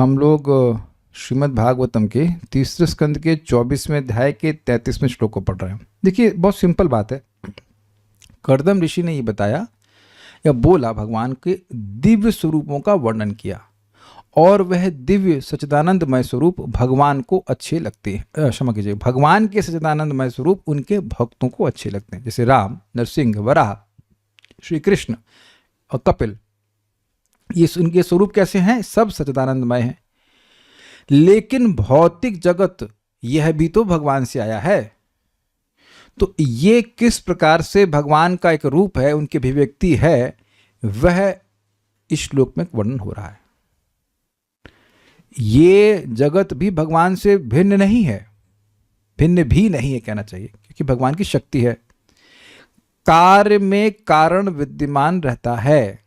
हम लोग श्रीमद् भागवतम के तीसरे स्कंद के 24वें अध्याय के 33वें श्लोक को पढ़ रहे हैं। देखिए बहुत सिंपल बात है। कर्दम ऋषि ने ये बताया या बोला, भगवान के दिव्य स्वरूपों का वर्णन किया और वह दिव्य सच्चिदानंदमय स्वरूप भगवान को अच्छे लगते हैं। क्षमा कीजिए, भगवान के सच्चिदानंदमय स्वरूप उनके भक्तों को अच्छे लगते हैं, जैसे राम, नरसिंह, वराह, श्री कृष्ण और कपिल। ये उनके स्वरूप कैसे हैं? सब सच्चिदानंदमय हैं। लेकिन भौतिक जगत यह भी तो भगवान से आया है, तो ये किस प्रकार से भगवान का एक रूप है, उनकी अभिव्यक्ति है, वह इस श्लोक में वर्णन हो रहा है। ये जगत भी भगवान से भिन्न नहीं है, भिन्न भी नहीं है कहना चाहिए, क्योंकि भगवान की शक्ति है। कार्य में कारण विद्यमान रहता है।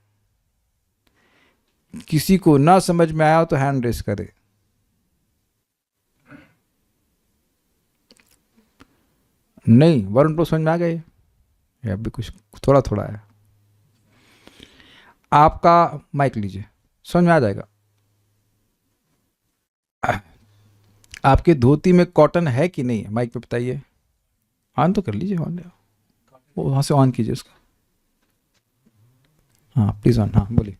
किसी को ना समझ में आया हो तो हैंड रेस करे। नहीं, वरुण को समझ में आ गए या अभी कुछ थोड़ा थोड़ा है? आपका माइक लीजिए, समझ में आ जाएगा। आपके धोती में कॉटन है कि नहीं है? माइक पे बताइए। ऑन तो कर लीजिए, ऑन वो वहां से ऑन कीजिए उसका। हाँ प्लीज ऑन। हाँ बोलिए।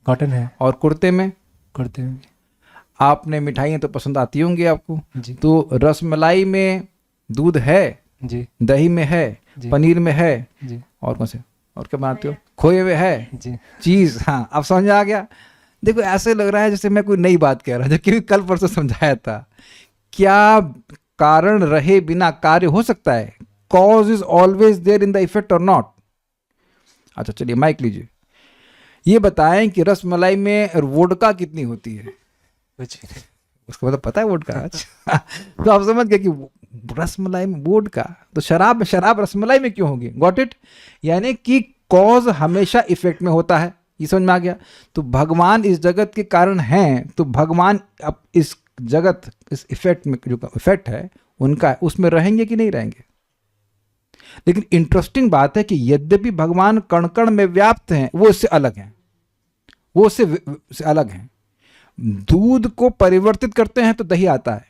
कॉटन है। और कुर्ते में? कुर्ते में। आपने मिठाइयाँ तो पसंद आती होंगी आपको जी। तो रसमलाई में दूध है जी। दही में है जी। पनीर में है जी। और कौन से और क्या बनाते हो? खोए में है जी। चीज। हाँ अब समझ आ गया। देखो ऐसे लग रहा है जैसे मैं कोई नई बात कह रहा हूँ, जबकि कल परसों समझाया था। क्या कारण रहे बिना कार्य हो सकता है? Cause is always there in the effect और नॉट? अच्छा चलिए माइक लीजिए। ये बताएं कि रसमलाई में वोडका कितनी होती है? उसको मतलब पता है वोडका? अच्छा तो आप समझ गए कि रसमलाई में वोडका, तो शराब रसमलाई में क्यों होगी? Got it? यानी कि कॉज हमेशा इफेक्ट में होता है। ये समझ में आ गया। तो भगवान इस जगत के कारण हैं, तो भगवान अब इस जगत, इस इफेक्ट में जो इफेक्ट है उनका, उसमें रहेंगे कि नहीं रहेंगे? लेकिन इंटरेस्टिंग बात है कि यद्यपि भगवान कण कण में व्याप्त हैं, वो इससे अलग हैं, वो उससे अलग हैं। दूध को परिवर्तित करते हैं तो दही आता है,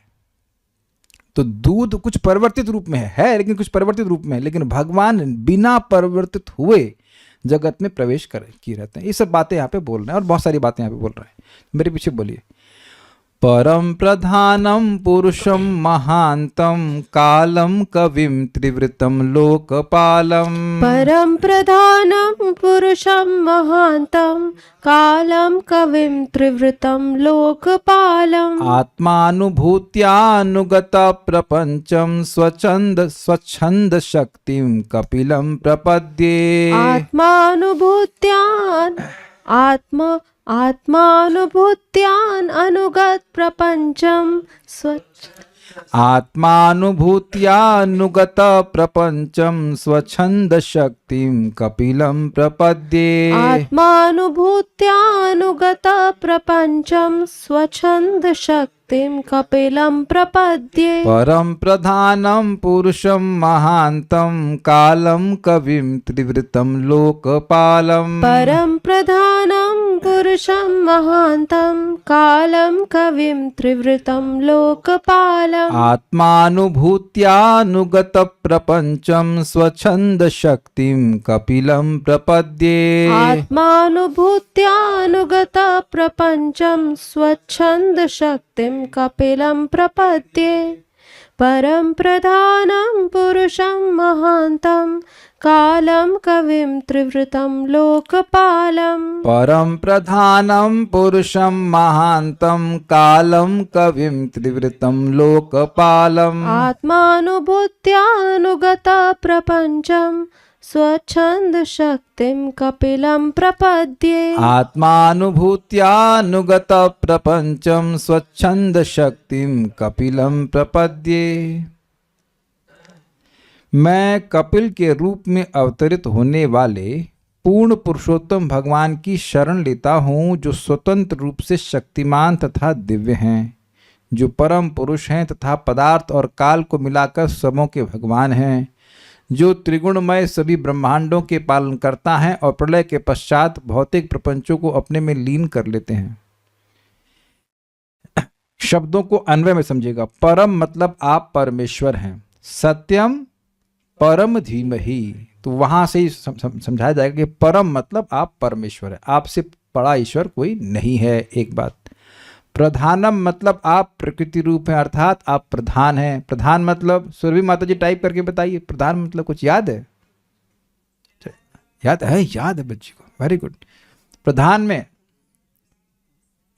तो दूध कुछ परिवर्तित रूप में है लेकिन कुछ परिवर्तित रूप में है। लेकिन भगवान बिना परिवर्तित हुए जगत में प्रवेश किए रहते हैं। ये सब बातें यहाँ पे बोल रहे हैं और बहुत सारी बातें यहाँ पे बोल रहे हैं। मेरे पीछे बोलिए। परम प्रधानम पुरुषम महांतम कालम कविम त्रिवृतम लोकपालम। परम प्रधानम पुरुषम महांतम कालम कविम त्रिवृतम लोकपालम। आत्मानुभूत्यानुगत प्रपंचम स्वच्छंद शक्तिम कपिलम प्रपद्ये। आत्मानुभूत्यान अनुगत प्रपंचम आत्मानुभूत्यानुगत प्रपंचम स्वच्छंद शक्तिम कपिलम प्रपद्ये। आत्मानुभूत्यानुगत प्रपंचम स्वच्छंद शक्तिम कपिलम प्रपद्ये। परम प्रधानम पुरुषम महांतम कालम कविम त्रिवृतम लोकपालम। परम प्रधानम पुरुषम महांतम कालम कविम त्रिवृतम लोकपालम। आत्मानुभूत्यानुगत प्रपंचम स्वच्छंद शक्तिम कपिलम प्रपद्ये। आत्मानुभूत्यानुगत प्रपंचम स्वच्छंद शक्तिम कपिलम प्रपद्ये। परम प्रधानम पुरुषम महांतम कालम कविम त्रिवृतम लोकपालम। परम प्रधानम पुरुषम महांतम कालम कविम त्रिवृतम लोकपालम। आत्मानुभूत्यानुगत प्रपंचम स्वच्छंद शक्तिम कपिलम प्रपद्ये। आत्मानुभूत्यानुगत प्रपंचम स्वच्छंद शक्तिम कपिलम प्रपद्ये। मैं कपिल के रूप में अवतरित होने वाले पूर्ण पुरुषोत्तम भगवान की शरण लेता हूँ, जो स्वतंत्र रूप से शक्तिमान तथा दिव्य हैं, जो परम पुरुष हैं तथा पदार्थ और काल को मिलाकर सबों के भगवान हैं, जो त्रिगुणमय सभी ब्रह्मांडों के पालन करता है और प्रलय के पश्चात भौतिक प्रपंचों को अपने में लीन कर लेते हैं। शब्दों को अन्वय में समझिएगा। परम मतलब आप परमेश्वर हैं, सत्यम परम धीमहि, तो वहां से ही समझाया जाएगा कि परम मतलब आप परमेश्वर हैं, आपसे बड़ा ईश्वर कोई नहीं है। एक बात। प्रधानम मतलब आप प्रकृति रूप हैं, अर्थात आप प्रधान हैं। प्रधान मतलब सुरभि माता जी टाइप करके बताइए, प्रधान मतलब कुछ याद है? याद है बच्ची को, वेरी गुड। प्रधान में,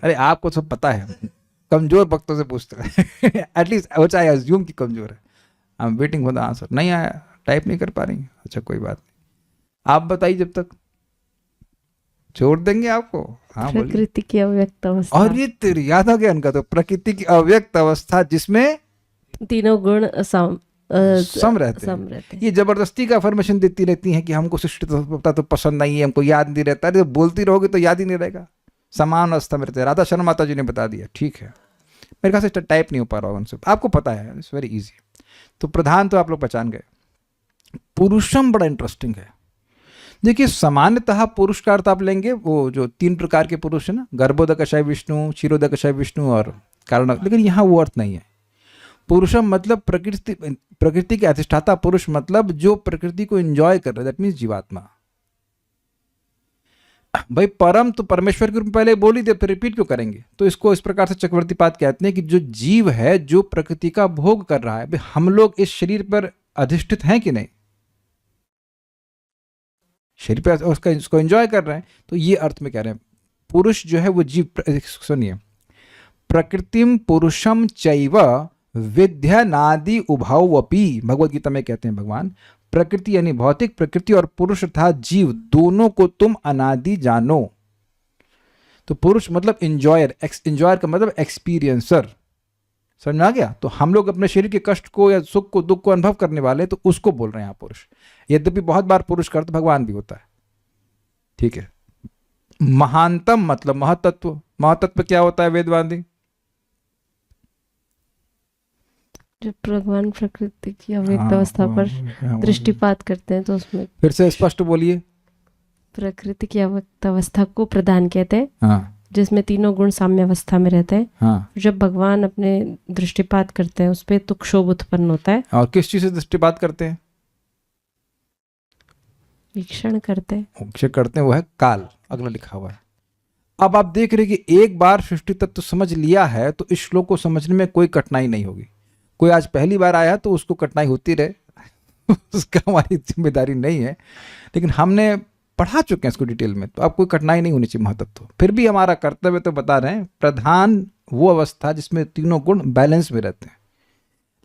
अरे आपको सब पता है, कमजोर भक्तों से पूछते हैं एटलीस्ट वो चाहे अज्यूम की कमजोर है। I am waiting for the answer. नहीं आया, टाइप नहीं कर पा रही, अच्छा कोई बात नहीं, आप बताइए जब तक, छोड़ देंगे आपको। हाँ बोलिए। प्रकृति की अव्यक्त अवस्था। और ये तेरी याद आ गया इनका, तो प्रकृति की अव्यक्त अवस्था जिसमें तीनों गुण सम रहते हैं। ये जबरदस्ती का फॉर्मेशन देती रहती हैं कि हमको सृष्टि तो पसंद नहीं है, हमको याद नहीं रहता। अरे बोलती रहोगे तो याद ही नहीं रहेगा। समान अवस्था में रहते हैं। राधा शर्मा माता जी ने बता दिया, ठीक है। मेरे ख्याल से टाइप नहीं हो पा रहा होगा उनसे, आपको पता है, इट्स वेरी इजी। तो प्रधान तो आप लोग पहचान गए। पुरुषम बड़ा इंटरेस्टिंग है। देखिए सामान्यतः पुरुष का अर्थ आप लेंगे वो जो 3 प्रकार के पुरुष है ना, गर्भोदकशय विष्णु, क्षीरोदकशय विष्णु और कारण, लेकिन यहाँ वो अर्थ नहीं है। पुरुषम मतलब प्रकृति के अधिष्ठाता पुरुष, मतलब जो प्रकृति को एंजॉय कर रहा है, दैट मीन्स जीवात्मा। भाई परम तो परमेश्वर के रूप में पहले बोल ही दे, फिर रिपीट क्यों करेंगे? तो इसको इस प्रकार से चक्रवर्तीपाद कहते हैं कि जो जीव है, जो प्रकृति का भोग कर रहा है। भाई हम लोग इस शरीर पर अधिष्ठित हैं कि नहीं? शरीर पे उसको एंजॉय कर रहे हैं, तो ये अर्थ में कह रहे हैं। पुरुष जो है वो जीव, सुनिए, प्रकृतिम पुरुषम चैव विद्यनादि उभावपि, भगवद गीता में कहते हैं भगवान, प्रकृति यानी भौतिक प्रकृति और पुरुष अर्थात जीव, दोनों को तुम अनादि जानो। तो पुरुष मतलब एंजॉयर, एंजॉयर का मतलब एक्सपीरियंसर, समझ में आ गया? तो हम लोग अपने शरीर के कष्ट को या सुख को, दुख को अनुभव करने वाले, तो उसको बोल रहे हैं यहाँ पुरुष। यद्यपि बहुत बार पुरुष का अर्थ भगवान भी होता है, ठीक है। महानतम मतलब महतत्व। महतत्व क्या होता है वेदवादी? जब भगवान प्रकृति की अव्यक्त अवस्था पर दृष्टिपात करते हैं तो उसमें, फिर से स्पष्ट बोलिए। प्रकृति की अव्यक्त अवस्था को प्रधान कहते हैं, हाँ, जिसमें तीनों गुण साम्य अवस्था में रहते हैं। हाँ। जब भगवान अपने दृष्टिपात करते हैं उस पर तो क्षोभ उत्पन्न होता है। और किस चीज से दृष्टिपात करते हैं? वीक्षण करते हैं वो है काल, अगला लिखा हुआ है। अब आप देख रहे कि एक बार सृष्टि तत्व समझ लिया है तो इस श्लोक को समझने में कोई कठिनाई नहीं होगी। कोई आज पहली बार आया तो उसको कठिनाई होती रहे उसका हमारी जिम्मेदारी नहीं है, लेकिन हमने पढ़ा चुके हैं इसको डिटेल में, तो अब कोई कठिनाई नहीं होनी चाहिए महतत्व। फिर भी हमारा कर्तव्य तो बता रहे हैं, प्रधान वो अवस्था जिसमें तीनों गुण बैलेंस में रहते हैं।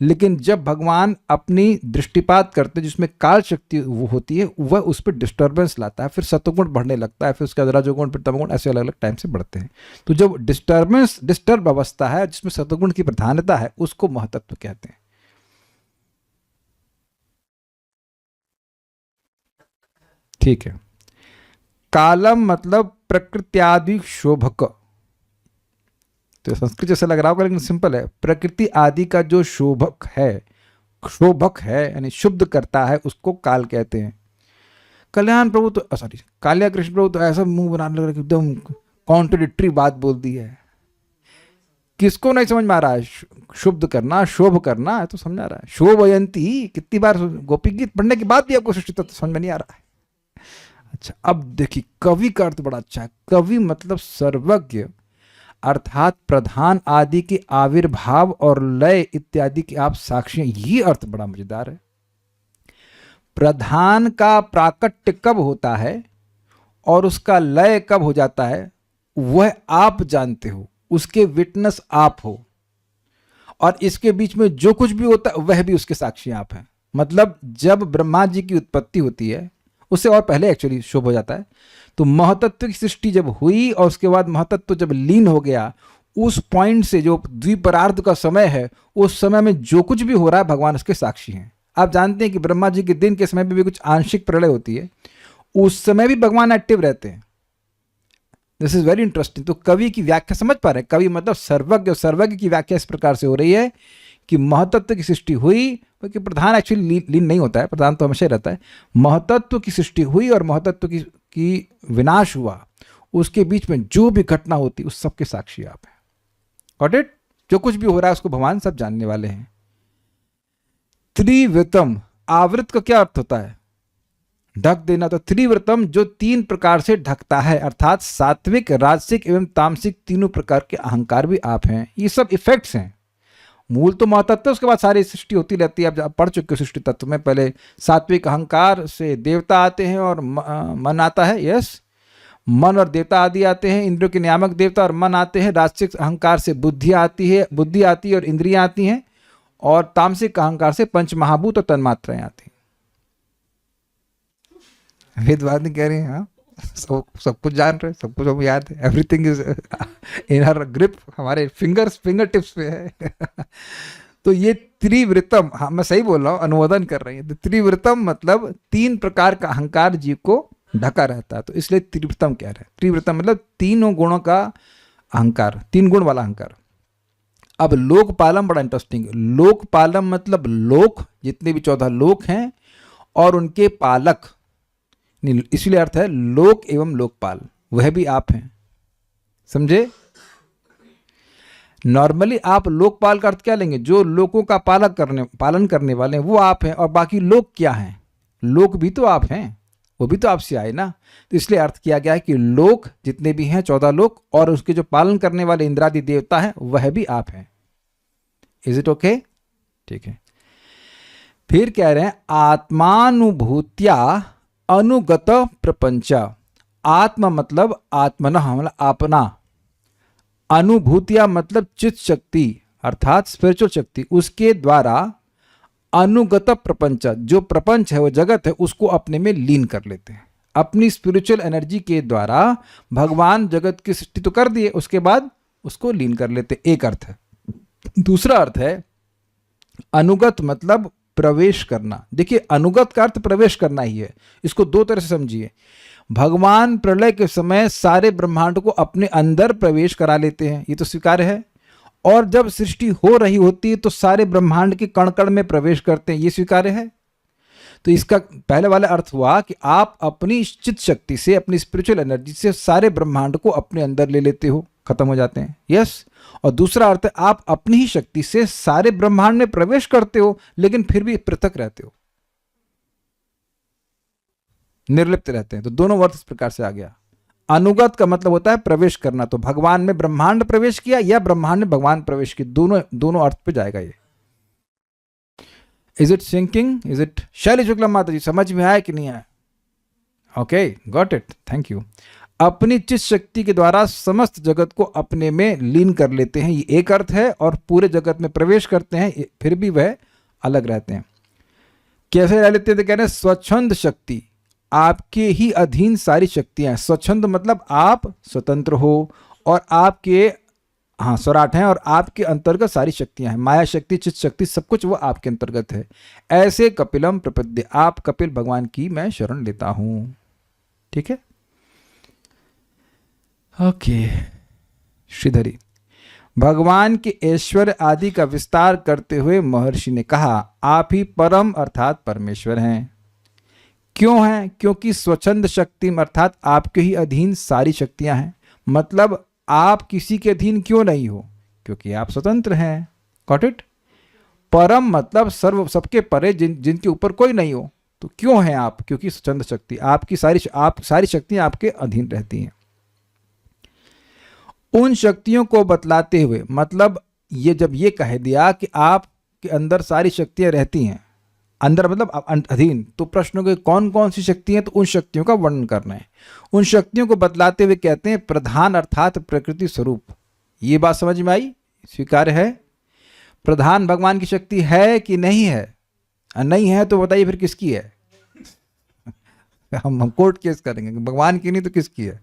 लेकिन जब भगवान अपनी दृष्टिपात करते हैं जिसमें काल शक्ति वो होती है, वह उस पर डिस्टर्बेंस लाता है, फिर सत्वगुण बढ़ने लगता है, फिर उसके बाद रजोगुण, फिर तमोगुण, ऐसे अलग अलग टाइम से बढ़ते हैं। तो जब डिस्टर्ब अवस्था है जिसमें सत्वगुण की प्रधानता है, उसको महतत्व कहते हैं। ठीक है। कालम मतलब प्रकृत्यादि शोभक, तो संस्कृत जैसा लग रहा होगा लेकिन सिंपल है। प्रकृति आदि का जो शोभक है यानी शुद्ध करता है, उसको काल कहते हैं। कल्याण प्रभु तो सॉरी कालिया कृष्ण प्रभु तो ऐसा मुंह बनाने लग रहा है कि एकदम कॉन्ट्रडिक्टरी बात बोल दी है। किसको नहीं समझ में आ रहा है? शुद्ध करना, शोभ करना है तो समझ आ रहा है। शोभयंती कितनी बार गोपी गीत पढ़ने के बाद भी आपको सृष्टि तत्व समझ में नहीं आ रहा है। अच्छा, अब देखिए कवि का अर्थ बड़ा अच्छा है। कवि मतलब सर्वज्ञ, अर्थात प्रधान आदि के आविर्भाव और लय इत्यादि के आप साक्षी हैं। ये अर्थ बड़ा मजेदार है। प्रधान का प्राकट्य कब होता है और उसका लय कब हो जाता है, वह आप जानते हो, उसके विटनेस आप हो, और इसके बीच में जो कुछ भी होता है वह भी उसके साक्षी आप हैं। मतलब जब ब्रह्मा जी की उत्पत्ति होती है, उससे और पहले एक्चुअली शुभ हो जाता है, तो महतत्व की सृष्टि जब हुई और उसके बाद महतत्व जब लीन हो गया, उस पॉइंट से जो द्विपरार्ध का समय है, उस समय में जो कुछ भी हो रहा है भगवान उसके साक्षी हैं। आप जानते हैं कि ब्रह्मा जी के दिन के समय में भी कुछ आंशिक प्रलय होती है, उस समय भी भगवान एक्टिव रहते हैं। This is very interesting. तो कवि की व्याख्या समझ पा रहे हैं? कवि मतलब सर्वज्ञ, सर्वज्ञ की व्याख्या इस प्रकार से हो रही है कि महतत्व की सृष्टि हुई, क्योंकि प्रधान एक्चुअली लीन नहीं होता है, प्रधान तो हमेशा रहता है। महतत्व की सृष्टि हुई और महतत्व की विनाश हुआ, उसके बीच में जो भी घटना होती उस सबके साक्षी आप हैं। Got it? जो कुछ भी हो रहा है उसको भगवान सब जानने वाले हैं। त्रिवृतम, आवृत का क्या अर्थ होता है? ढक देना। तो त्रिवृतम जो 3 प्रकार से ढकता है, अर्थात सात्विक, राजसिक एवं तामसिक तीनों प्रकार के अहंकार भी आप हैं। ये सब इफेक्ट्स हैं। मूल तो महातत्व है, उसके बाद सारी सृष्टि होती रहती है। आप पढ़ चुके हो सृष्टि तत्व में, पहले सात्विक अहंकार से देवता आते हैं और मन आता है, यस, मन और देवता आदि आते हैं, इंद्रियों के नियामक देवता और मन आते हैं। राजसिक अहंकार से बुद्धि आती है और इंद्रियां आती हैं, और तामसिक अहंकार से पंच महाभूत और तन्मात्राएं आती हैं। वेदवादी कह रहे हैं, हाँ सब कुछ जान रहे, सब कुछ हमें याद है, everything is in our grip, हमारे फिंगर टिप्स पे है। तो ये त्रिवृतम, हाँ मैं सही बोल रहा हूँ, अनुमोदन कर रही है। तो त्रिवृतम मतलब 3 प्रकार का अहंकार जीव को ढका रहता है, तो इसलिए त्रिवृतम कह रहे हैं। त्रिवृतम मतलब 3 गुणों का अहंकार, 3 गुण वाला अहंकार। अब लोकपालम बड़ा इंटरेस्टिंग। लोकपालम मतलब लोक, जितने भी 14 लोक हैं और उनके पालक, इसलिए अर्थ है लोक एवं लोकपाल, वह भी आप हैं। समझे? नॉर्मली आप लोकपाल का अर्थ क्या लेंगे? जो लोगों का पालन करने वाले हैं वो आप हैं, और बाकी लोग क्या हैं? लोग भी तो आप हैं, वो भी तो आपसे आए ना। तो इसलिए अर्थ किया गया है कि लोग जितने भी हैं 14 लोग, और उसके जो पालन करने वाले इंद्रादि देवता हैं वह भी आप हैं। Is it okay? ठीक है। फिर कह रहे हैं आत्मानुभूत्या अनुगत प्रपंच। आत्मा मतलब आत्मनः मतलब अपना, अनुभूतिया मतलब चित्त शक्ति अर्थात स्पिरिचुअल शक्ति, उसके द्वारा अनुगत प्रपंच, जो प्रपंच है वो जगत है, उसको अपने में लीन कर लेते हैं। अपनी स्पिरिचुअल एनर्जी के द्वारा भगवान जगत की सृष्टि तो कर दिए, उसके बाद उसको लीन कर लेते, एक अर्थ है। दूसरा अर्थ है अनुगत मतलब प्रवेश करना। देखिए अनुगत का अर्थ प्रवेश करना ही है, इसको 2 तरह से समझिए। भगवान प्रलय के समय सारे ब्रह्मांड को अपने अंदर प्रवेश करा लेते हैं, ये तो स्वीकार्य है। और जब सृष्टि हो रही होती है तो सारे ब्रह्मांड के कण कण में प्रवेश करते हैं, ये स्वीकार्य है। तो इसका पहले वाला अर्थ हुआ कि आप अपनी चित्त शक्ति से, अपनी स्पिरिचुअल एनर्जी से सारे ब्रह्मांड को अपने अंदर ले लेते हो, खत्म हो जाते हैं, यस। और दूसरा अर्थ है आप अपनी ही शक्ति से सारे ब्रह्मांड में प्रवेश करते हो, लेकिन फिर भी पृथक रहते हो, निर्लिप्त रहते हैं। तो दोनों अर्थ इस प्रकार से आ गया। अनुगत का मतलब होता है प्रवेश करना, तो भगवान में ब्रह्मांड प्रवेश किया या ब्रह्मांड में भगवान प्रवेश किया, दोनों अर्थ पे जाएगा ये। Is it sinking? Is it? Shaili Shukla माता जी समझ में आया कि नहीं आया? Okay, got it, thank you. अपनी चित्त शक्ति के द्वारा समस्त जगत को अपने में लीन कर लेते हैं, ये एक अर्थ है। और पूरे जगत में प्रवेश करते हैं, फिर भी वह अलग रहते हैं। कैसे रह लेते थे? कह रहे हैं स्वच्छंद शक्ति, आपके ही अधीन सारी शक्तियां। स्वच्छंद मतलब आप स्वतंत्र हो और आपके स्वराट हैं, और आपके अंतर्गत सारी शक्तियां हैं। माया शक्ति, चित्त शक्ति, सब कुछ वो आपके अंतर्गत है। ऐसे कपिलम प्रपद्य, आप कपिल भगवान की मैं शरण लेता हूं। ठीक है, ओके। श्रीधरी, भगवान के ऐश्वर्य आदि का विस्तार करते हुए महर्षि ने कहा, आप ही परम अर्थात परमेश्वर हैं। क्यों हैं? क्योंकि स्वच्छंद शक्ति अर्थात आपके ही अधीन सारी शक्तियां हैं। मतलब आप किसी के अधीन क्यों नहीं हो? क्योंकि आप स्वतंत्र हैं। Got it? परम मतलब सर्व, सबके परे, जिनके ऊपर कोई नहीं हो। तो क्यों हैं आप? क्योंकि स्वच्छंद शक्ति, आपकी सारी शक्तियां आपके अधीन रहती हैं। उन शक्तियों को बतलाते हुए, मतलब ये जब ये कह दिया कि आपके अंदर सारी शक्तियां रहती हैं, अंदर मतलब अधीन, तो प्रश्न के कौन कौन सी शक्तियां, तो उन शक्तियों का वर्णन करना है। उन शक्तियों को बतलाते हुए कहते हैं प्रधान अर्थात प्रकृति स्वरूप। ये बात समझ में आई? स्वीकार्य है? प्रधान भगवान की शक्ति है कि नहीं है? नहीं है तो बताइए फिर किसकी है? हम कोर्ट केस करेंगे, भगवान की नहीं तो किसकी है?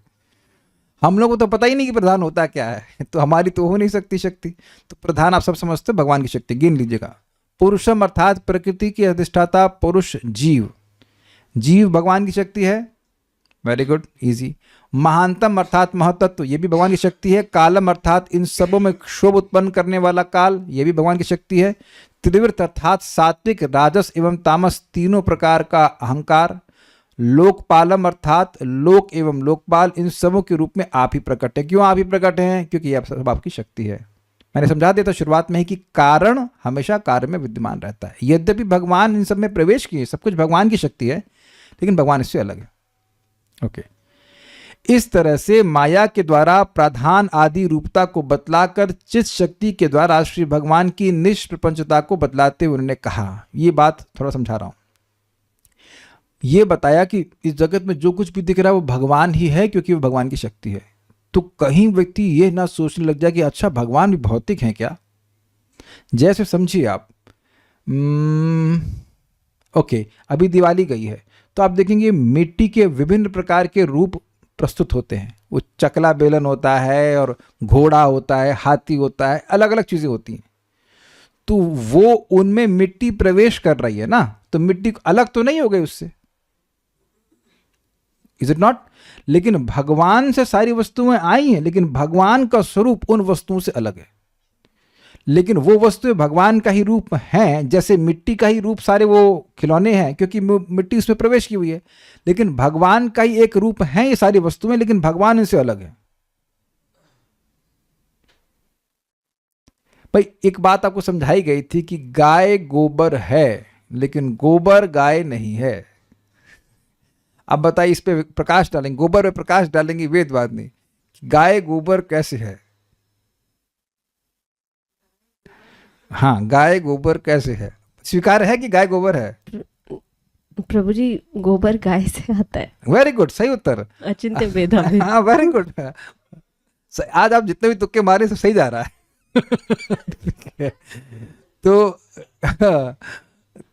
हम लोग को तो पता ही नहीं कि प्रधान होता क्या है, तो हमारी तो हो नहीं सकती शक्ति। तो प्रधान आप सब समझते हो भगवान की शक्ति, गिन लीजिएगा। पुरुषम अर्थात प्रकृति की अधिष्ठाता पुरुष जीव, जीव भगवान की शक्ति है। Very good, easy. महानतम अर्थात महतत्व, ये भी भगवान की शक्ति है। कालम अर्थात इन सबों में क्षोभ उत्पन्न करने वाला काल, ये भी भगवान की शक्ति है। त्रिवृत अर्थात सात्विक, राजस एवं तामस तीनों प्रकार का अहंकार। लोकपालम अर्थात लोक एवं लोकपाल, इन सबों के रूप में आप ही प्रकट है। क्यों आप ही प्रकट हैं? क्योंकि आप सब आपकी शक्ति है। मैंने समझा दिया था शुरुआत में ही कि कारण हमेशा कार्य में विद्यमान रहता है। यद्यपि भगवान इन सब में प्रवेश किए, सब कुछ भगवान की शक्ति है, लेकिन भगवान इससे अलग है। ओके, इस तरह से माया के द्वारा प्रधान आदि रूपता को बतलाकर चित शक्ति के द्वारा श्री भगवान की निष्प्रपंचता को बतलाते हुए उन्होंने कहा, ये बात थोड़ा समझा रहा हूं, ये बताया कि इस जगत में जो कुछ भी दिख रहा है वो भगवान ही है, क्योंकि वो भगवान की शक्ति है। तो कहीं व्यक्ति ये ना सोचने लग जाए कि अच्छा भगवान भी भौतिक हैं क्या। जैसे समझिए आप, ओके, अभी दिवाली गई है तो आप देखेंगे मिट्टी के विभिन्न प्रकार के रूप प्रस्तुत होते हैं। वो चकला बेलन होता है और घोड़ा होता है, हाथी होता है, अलग अलग चीज़ें होती हैं। तो वो उनमें मिट्टी प्रवेश कर रही है ना, तो मिट्टी अलग तो नहीं हो गई उससे, इज इट नॉट। लेकिन भगवान से सारी वस्तुएं आई हैं, लेकिन भगवान का स्वरूप उन वस्तुओं से अलग है। लेकिन वो वस्तुएं भगवान का ही रूप हैं, जैसे मिट्टी का ही रूप सारे वो खिलौने हैं, क्योंकि मिट्टी उसमें प्रवेश की हुई है। लेकिन भगवान का ही एक रूप है ये सारी वस्तुएं, लेकिन भगवान इनसे अलग है। भाई एक बात आपको समझाई गई थी कि गाय गोबर है, लेकिन गोबर गाय नहीं है। अब बताइए, इस पे प्रकाश डालेंगे, गोबर पे प्रकाश डालेंगे वेदवाद नहीं, गाय गोबर कैसे है। हाँ, गाय गोबर कैसे है, स्वीकार है कि गाय गोबर है। प्रभु जी, गोबर गाय से आता है। वेरी गुड, सही उत्तर। अचिंत्य भेदाभेद। हाँ, वेरी गुड। आज आप जितने भी तुक्के मारे सब सही जा रहा है। तो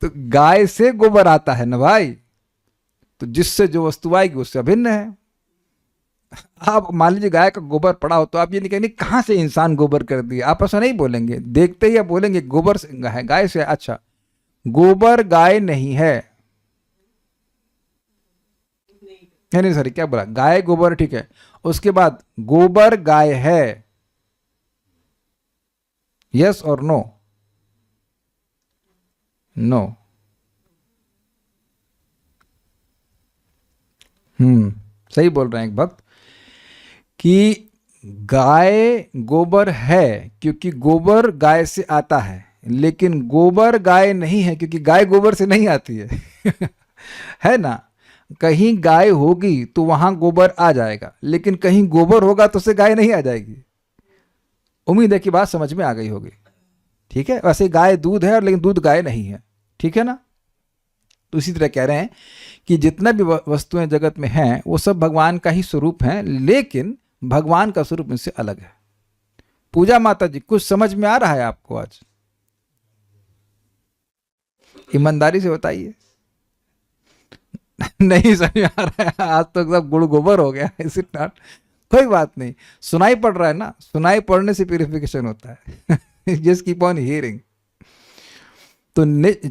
गाय से गोबर आता है ना भाई, तो जिससे जो वस्तु आएगी उससे अभिन्न है। आप मान लीजिए गाय का गोबर पड़ा हो, तो आप ये नहीं कहेंगे कहां से इंसान गोबर कर दिया, आप ऐसा नहीं बोलेंगे। देखते ही आप बोलेंगे गोबर से है, गाय से। अच्छा, गोबर गाय नहीं है, नहीं सॉरी, क्या बोला, गाय गोबर ठीक है, उसके बाद गोबर गाय है, यस और नो। नो। सही बोल रहे हैं एक भक्त कि गाय गोबर है क्योंकि गोबर गाय से आता है, लेकिन गोबर गाय नहीं है क्योंकि गाय गोबर से नहीं आती है। है ना, कहीं गाय होगी तो वहां गोबर आ जाएगा, लेकिन कहीं गोबर होगा तो उससे गाय नहीं आ जाएगी। उम्मीद है कि बात समझ में आ गई होगी। ठीक है, वैसे गाय दूध है लेकिन दूध गाय नहीं है, ठीक है ना। तो इसी तरह कह रहे हैं कि जितना भी वस्तुएं जगत में हैं वो सब भगवान का ही स्वरूप हैं, लेकिन भगवान का स्वरूप इनसे अलग है। पूजा माता जी, कुछ समझ में आ रहा है आपको आज? ईमानदारी से बताइए। नहीं समझ में आ रहा है, आज तो सब गुड़ गोबर हो गया। Is it not? कोई बात नहीं, सुनाई पड़ रहा है ना, सुनाई पड़ने से प्यूरिफिकेशन होता है। Just keep on hearing. तो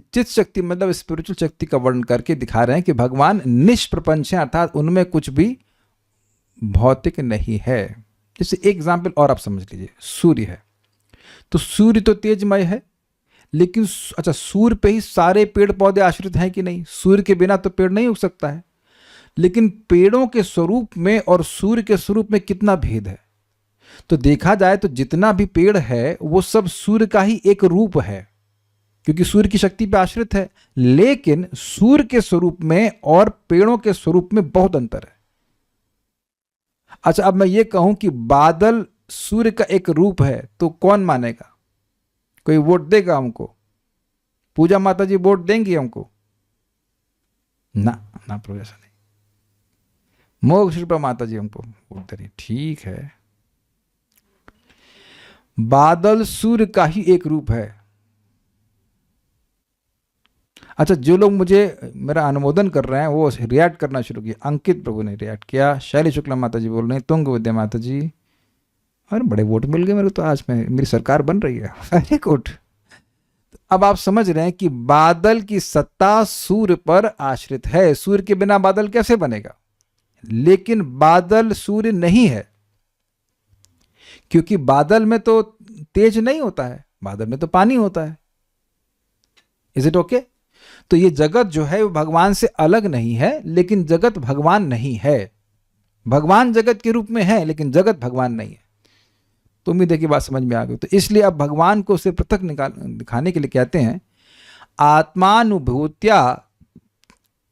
चित शक्ति मतलब स्पिरिचुअल शक्ति का वर्णन करके दिखा रहे हैं कि भगवान निष्प्रपंच है, अर्थात उनमें कुछ भी भौतिक नहीं है। जैसे एक एग्जाम्पल और आप समझ लीजिए, सूर्य है, तो सूर्य तो तेजमय है, लेकिन अच्छा, सूर्य पे ही सारे पेड़ पौधे आश्रित हैं कि नहीं? सूर्य के बिना तो पेड़ नहीं उग सकता है। लेकिन पेड़ों के स्वरूप में और सूर्य के स्वरूप में कितना भेद है। तो देखा जाए तो जितना भी पेड़ है वो सब सूर्य का ही एक रूप है, क्योंकि सूर्य की शक्ति पे आश्रित है। लेकिन सूर्य के स्वरूप में और पेड़ों के स्वरूप में बहुत अंतर है। अच्छा, अब मैं ये कहूं कि बादल सूर्य का एक रूप है, तो कौन मानेगा? कोई वोट देगा हमको? पूजा माता जी वोट देंगी हमको? ना ना प्रभु, ऐसा नहीं। मोक्ष रूपा माता जी हमको वोट दे रही, ठीक है। बादल सूर्य का ही एक रूप है। अच्छा, जो लोग मुझे मेरा अनुमोदन कर रहे हैं वो रिएक्ट करना शुरू किया। अंकित प्रभु ने रिएक्ट किया, शैली शुक्ला माता जी बोल रहे हैं, तुंग विद्या माता जी, अरे बड़े वोट मिल गए मेरे को, तो आज में मेरी सरकार बन रही है। Very good. अब आप समझ रहे हैं कि बादल की सत्ता सूर्य पर आश्रित है। सूर्य के बिना बादल कैसे बनेगा? लेकिन बादल सूर्य नहीं है, क्योंकि बादल में तो तेज नहीं होता है, बादल में तो पानी होता है। Is it okay? तो ये जगत जो है वो भगवान से अलग नहीं है, लेकिन जगत भगवान नहीं है। भगवान जगत के रूप में है, लेकिन जगत भगवान नहीं है। तो उम्मीद है कि बात समझ में आ गई। तो इसलिए अब भगवान को उससे पृथक दिखाने के लिए कहते हैं आत्मानुभूत्या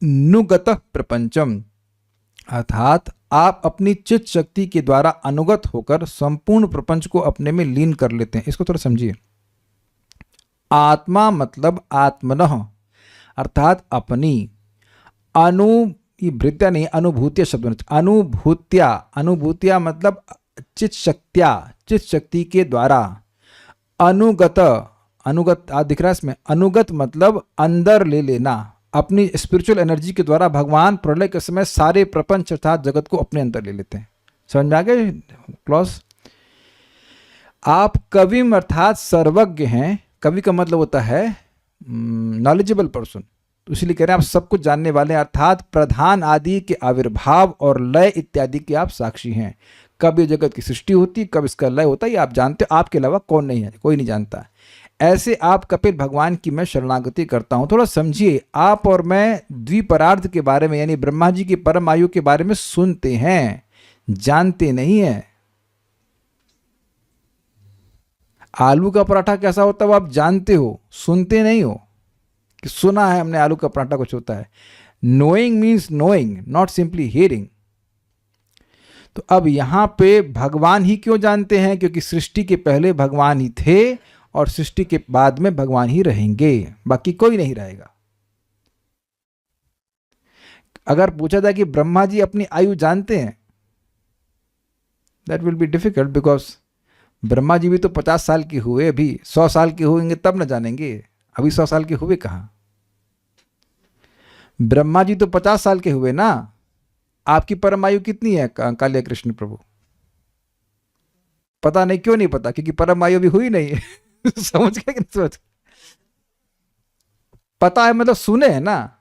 नुगत प्रपंचम, अर्थात आप अपनी चित्त शक्ति के द्वारा अनुगत होकर संपूर्ण प्रपंच को अपने में लीन कर लेते हैं। इसको थोड़ा समझिए। आत्मा मतलब आत्मनः, अर्थात अपनी, अनु, ये भृत्या नहीं, अनुभूत्या शब्द, अनुभूत्या, अनुभूत्या मतलब चित्त शक्त्या, चित्त शक्ति के द्वारा, अनुगत, अनुगत दिख रहा है इसमें, अनुगत मतलब अंदर ले लेना, अपनी स्पिरिचुअल एनर्जी के द्वारा भगवान प्रलय के समय सारे प्रपंच अर्थात जगत को अपने अंदर ले लेते हैं। समझ में आ गए क्लॉज? आप कविम अर्थात सर्वज्ञ हैं। कवि का मतलब होता है नॉलेजेबल पर्सन, तो इसलिए कह रहे हैं आप सब कुछ जानने वाले हैं, अर्थात प्रधान आदि के आविर्भाव और लय इत्यादि के आप साक्षी हैं। कब ये जगत की सृष्टि होती, कब इसका लय होता है, ये आप जानते हो। आपके अलावा कौन नहीं है, कोई नहीं जानता। ऐसे आप कपिल भगवान की मैं शरणागति करता हूं। थोड़ा समझिए, आप और मैं द्विपरार्ध के बारे में यानी ब्रह्मा जी की परम आयु के बारे में सुनते हैं, जानते नहीं है। आलू का पराठा कैसा होता है वो आप जानते हो, सुनते नहीं हो कि सुना है हमने आलू का पराठा कुछ होता है। Knowing means knowing, not simply hearing. तो अब यहां पे भगवान ही क्यों जानते हैं? क्योंकि सृष्टि के पहले भगवान ही थे और सृष्टि के बाद में भगवान ही रहेंगे, बाकी कोई नहीं रहेगा। अगर पूछा जाए कि ब्रह्मा जी अपनी आयु जानते हैं, that will be difficult, because Brahma ji भी तो 50 साल के हुए, अभी 100 साल के होंगे तब न जानेंगे। अभी 100 साल के हुए कहाँ? ब्रह्मा जी तो 50 साल के हुए ना। आपकी परम आयु कितनी है कालिया कृष्ण प्रभु? पता नहीं। क्यों नहीं पता? क्योंकि परम आयु भी हुई नहीं है। समझ गए कि नहीं समझ? पता है मतलब सुने हैं ना,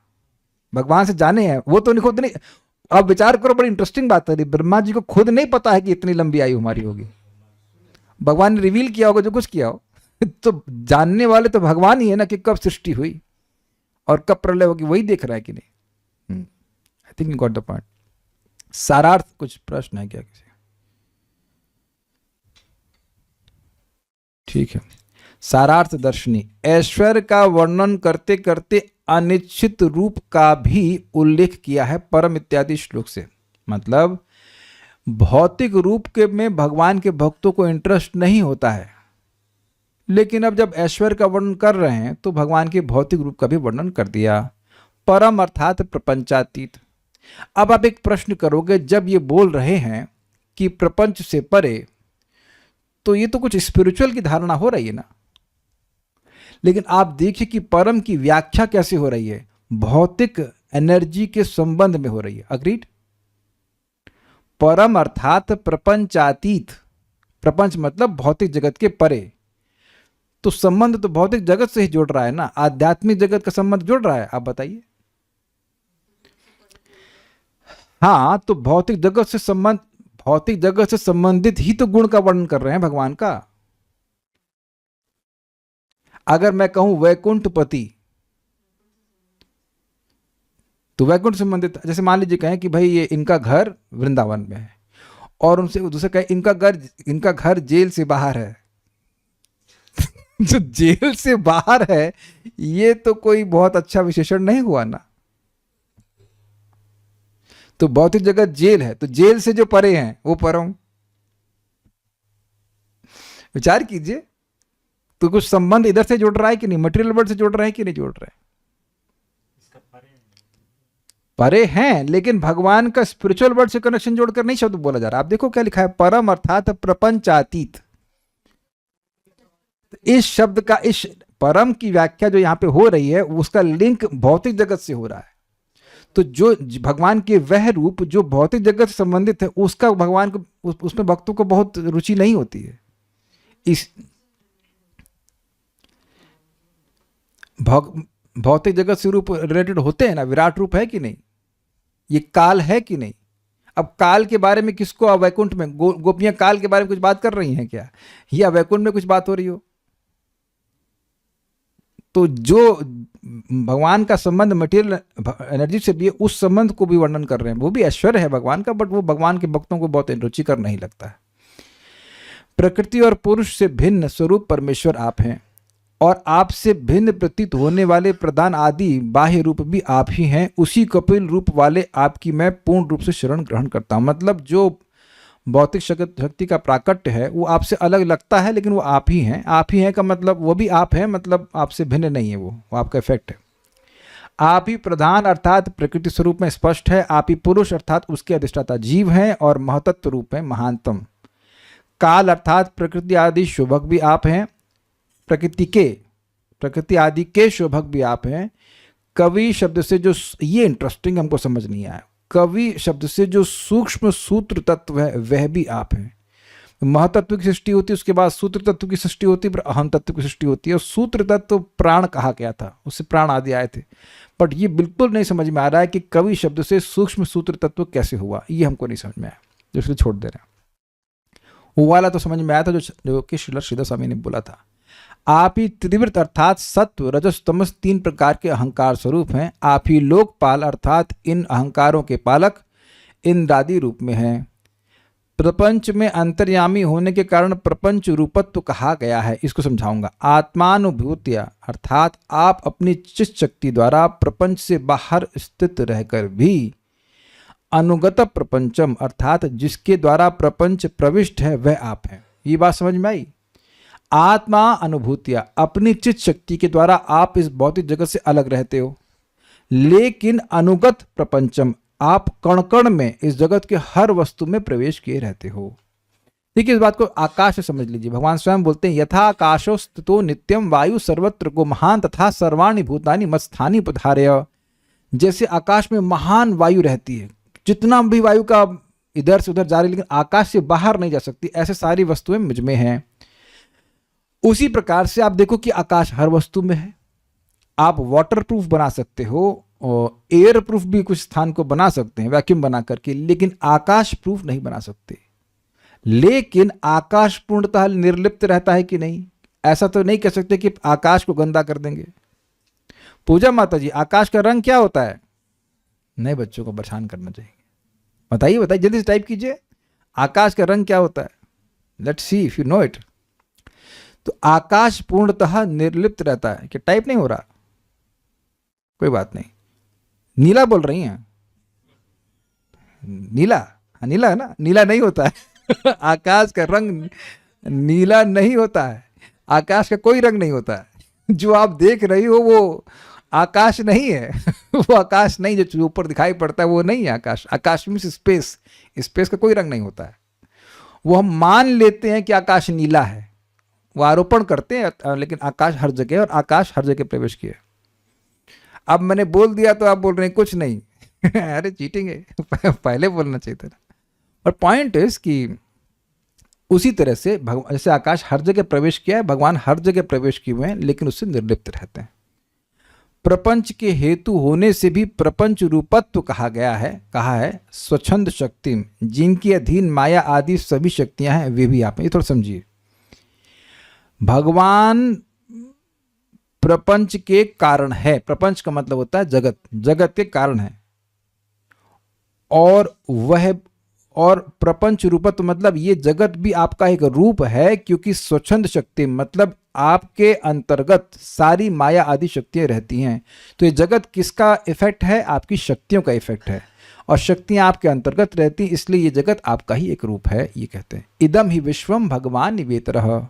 भगवान से जाने हैं, वो तो खुद नहीं। अब विचार करो, बड़ी इंटरेस्टिंग बात है। ब्रह्मा जी को खुद नहीं पता है कि इतनी लंबी आयु हमारी होगी। भगवान ने रिवील किया होगा जो कुछ किया हो। तो जानने वाले तो भगवान ही है ना कि कब सृष्टि हुई और कब प्रलय होगी, वही देख रहा है कि नहीं। I think you got the point. सारार्थ कुछ प्रश्न है क्या किसी? ठीक है। सारार्थ दर्शनी, ऐश्वर्य का वर्णन करते करते अनिश्चित रूप का भी उल्लेख किया है परम इत्यादि श्लोक से। मतलब भौतिक रूप के में भगवान के भक्तों को इंटरेस्ट नहीं होता है, लेकिन अब जब ऐश्वर्य का वर्णन कर रहे हैं तो भगवान के भौतिक रूप का भी वर्णन कर दिया। परम अर्थात प्रपंचातीत। अब आप एक प्रश्न करोगे, जब ये बोल रहे हैं कि प्रपंच से परे, तो ये तो कुछ स्पिरिचुअल की धारणा हो रही है ना। लेकिन आप देखिए कि परम की व्याख्या कैसे हो रही है, भौतिक एनर्जी के संबंध में हो रही है। अग्रीड? परम अर्थात प्रपंचातीत। प्रपंच मतलब भौतिक जगत के परे, तो संबंध तो भौतिक जगत से ही जोड़ रहा है ना, आध्यात्मिक जगत का संबंध जोड़ रहा है। आप बताइए। हाँ, तो भौतिक जगत से संबंधित ही तो गुण का वर्णन कर रहे हैं भगवान का। अगर मैं कहूं वैकुंठपति, तो वैकुंठ संबंधित, जैसे मान लीजिए कहें कि भाई ये इनका घर वृंदावन में है, और उनसे दूसरे कहें इनका घर जेल से बाहर है। जो जेल से बाहर है, ये तो कोई बहुत अच्छा विशेषण नहीं हुआ ना। तो भौतिक जगत जेल है, तो जेल से जो परे हैं वो परम। विचार कीजिए, तो कुछ संबंध इधर से जोड़ रहा है कि नहीं, मटेरियल वर्ल्ड से जोड़ रहा है कि नहीं जोड़ रहा है? परे हैं, लेकिन भगवान का स्पिरिचुअल वर्ल्ड से कनेक्शन जोड़कर नहीं शब्द बोला जा रहा। आप देखो क्या लिखा है, परम अर्थात प्रपंचातीत। इस शब्द का, इस परम की व्याख्या जो यहां पे हो रही है, उसका लिंक भौतिक जगत से हो रहा है। तो जो भगवान के वह रूप जो भौतिक जगत से संबंधित है, उसका भगवान को, उसमें भक्तों को बहुत रुचि नहीं होती है। इस भौतिक जगत से रूप रिलेटेड होते हैं ना, विराट रूप है कि नहीं, ये काल है कि नहीं। अब काल के बारे में किसको, वैकुंठ में गोपियां काल के बारे में कुछ बात कर रही हैं क्या, या वैकुंठ में कुछ बात हो रही हो? तो जो भगवान का संबंध मटेरियल एनर्जी से भी है, उस संबंध को भी वर्णन कर रहे हैं। वो भी ऐश्वर्य है भगवान का, बट वो भगवान के भक्तों को बहुत रुचिकर नहीं लगता है। प्रकृति और पुरुष से भिन्न स्वरूप परमेश्वर आप हैं, और आपसे भिन्न प्रतीत होने वाले प्रधान आदि बाह्य रूप भी आप ही हैं। उसी कपिल रूप वाले आपकी मैं पूर्ण रूप से शरण ग्रहण करता हूँ। मतलब जो भौतिक शक्ति का प्राकट्य है वो आपसे अलग लगता है, लेकिन वो आप ही हैं। आप ही हैं का मतलब वो भी आप हैं, मतलब आपसे भिन्न नहीं है, वो आपका इफेक्ट है। आप ही प्रधान अर्थात प्रकृति स्वरूप में स्पष्ट है। आप ही पुरुष अर्थात उसके अधिष्ठाता जीव हैं और महतत्व रूप है महानतम। काल अर्थात प्रकृति आदि शोभक भी आप हैं। प्रकृति आदि के शोभक भी आप हैं। कवि शब्द से जो, ये इंटरेस्टिंग हमको समझ नहीं आया, कवि शब्द से जो सूक्ष्म सूत्र तत्व है वह भी आप हैं। महतत्व की सृष्टि होती है, उसके बाद सूत्र तत्व की सृष्टि होती है, फिर अहम तत्व की सृष्टि होती है। और सूत्र तत्व प्राण कहा गया था, उससे प्राण आदि आए थे। बट ये बिल्कुल नहीं समझ में आ रहा है कि कवि शब्द से सूक्ष्म सूत्र तत्व कैसे हुआ, ये हमको नहीं समझ में आया, इसलिए छोड़ दे रहे हैं। वो वाला तो समझ में आया था जो कि श्रीधर स्वामी ने बोला था। आप ही त्रिवृत अर्थात सत्व रजस तमस 3 प्रकार के अहंकार स्वरूप हैं। आप ही लोकपाल अर्थात इन अहंकारों के पालक इंद्रादि रूप में हैं। प्रपंच में अंतर्यामी होने के कारण प्रपंच रूपत्व कहा गया है। इसको समझाऊंगा। आत्मानुभूतिया अर्थात आप अपनी चित्त शक्ति द्वारा प्रपंच से बाहर स्थित रहकर भी अनुगत प्रपंचम अर्थात जिसके द्वारा प्रपंच प्रविष्ट है वह आप हैं। ये बात समझ में आई। आत्मा अनुभूतिया अपनी चित्त शक्ति के द्वारा आप इस भौतिक जगत से अलग रहते हो, लेकिन अनुगत प्रपंचम आप कण कण में इस जगत के हर वस्तु में प्रवेश किए रहते हो। देखिए, इस बात को आकाश से समझ लीजिए। भगवान स्वयं बोलते हैं यथा आकाशो स्थितो नित्यम वायु सर्वत्र को महान तथा सर्वाणि भूतानि मत्स्थानि उपधार्य। जैसे आकाश में महान वायु रहती है, जितना भी वायु का इधर से उधर जा रही, लेकिन आकाश से बाहर नहीं जा सकती, ऐसे सारी वस्तुएं मुझ में हैं। उसी प्रकार से आप देखो कि आकाश हर वस्तु में है। आप वाटर प्रूफ बना सकते हो और एयर प्रूफ भी कुछ स्थान को बना सकते हैं वैक्यूम बना करके, लेकिन आकाश प्रूफ नहीं बना सकते। लेकिन आकाश पूर्णतः निर्लिप्त रहता है कि नहीं? ऐसा तो नहीं कह सकते कि आकाश को गंदा कर देंगे। पूजा माता जी, आकाश का रंग क्या होता है? नए बच्चों को परेशान करना चाहिए। बताइए बताइए, जल्दी से टाइप कीजिए। आकाश का रंग क्या होता है? Let's see if you know it. तो आकाश पूर्णतः निर्लिप्त रहता है। क्या टाइप नहीं हो रहा? कोई बात नहीं। नीला बोल रही हैं? नीला? हाँ, नीला है ना? नीला नहीं होता है। आकाश का रंग नीला नहीं होता है। आकाश का कोई रंग नहीं होता है। जो आप देख रही हो वो आकाश नहीं है। वो आकाश नहीं, जो ऊपर दिखाई पड़ता है वो नहीं है आकाश। आकाश मीन्स स्पेस। स्पेस का कोई रंग नहीं होता है। वो हम मान लेते हैं कि आकाश नीला है, वो आरोपण करते हैं, लेकिन आकाश हर जगह, और आकाश हर जगह प्रवेश किया। अब मैंने बोल दिया तो आप बोल रहे हैं कुछ नहीं। अरे चीटिंग है। पहले बोलना चाहिए था। और पॉइंट इज कि उसी तरह से जैसे आकाश हर जगह प्रवेश किया है, भगवान हर जगह प्रवेश किए हुए हैं, लेकिन उससे निर्लिप्त रहते हैं। प्रपंच के हेतु होने से भी प्रपंच रूपत्व कहा है स्वच्छंद शक्ति, जिनकी अधीन माया आदि सभी शक्तियां हैं वे भी आप हैं। ये थोड़ा समझिए। भगवान प्रपंच के कारण है। प्रपंच का मतलब होता है जगत, जगत के कारण है। और प्रपंच रूपत्व मतलब ये जगत भी आपका एक रूप है, क्योंकि स्वच्छंद शक्ति मतलब आपके अंतर्गत सारी माया आदि शक्तियां रहती हैं। तो ये जगत किसका इफेक्ट है? आपकी शक्तियों का इफेक्ट है, और शक्तियां आपके अंतर्गत रहती, इसलिए ये जगत आपका ही एक रूप है। ये कहते हैं इदम ही विश्वम भगवान निवेतरः।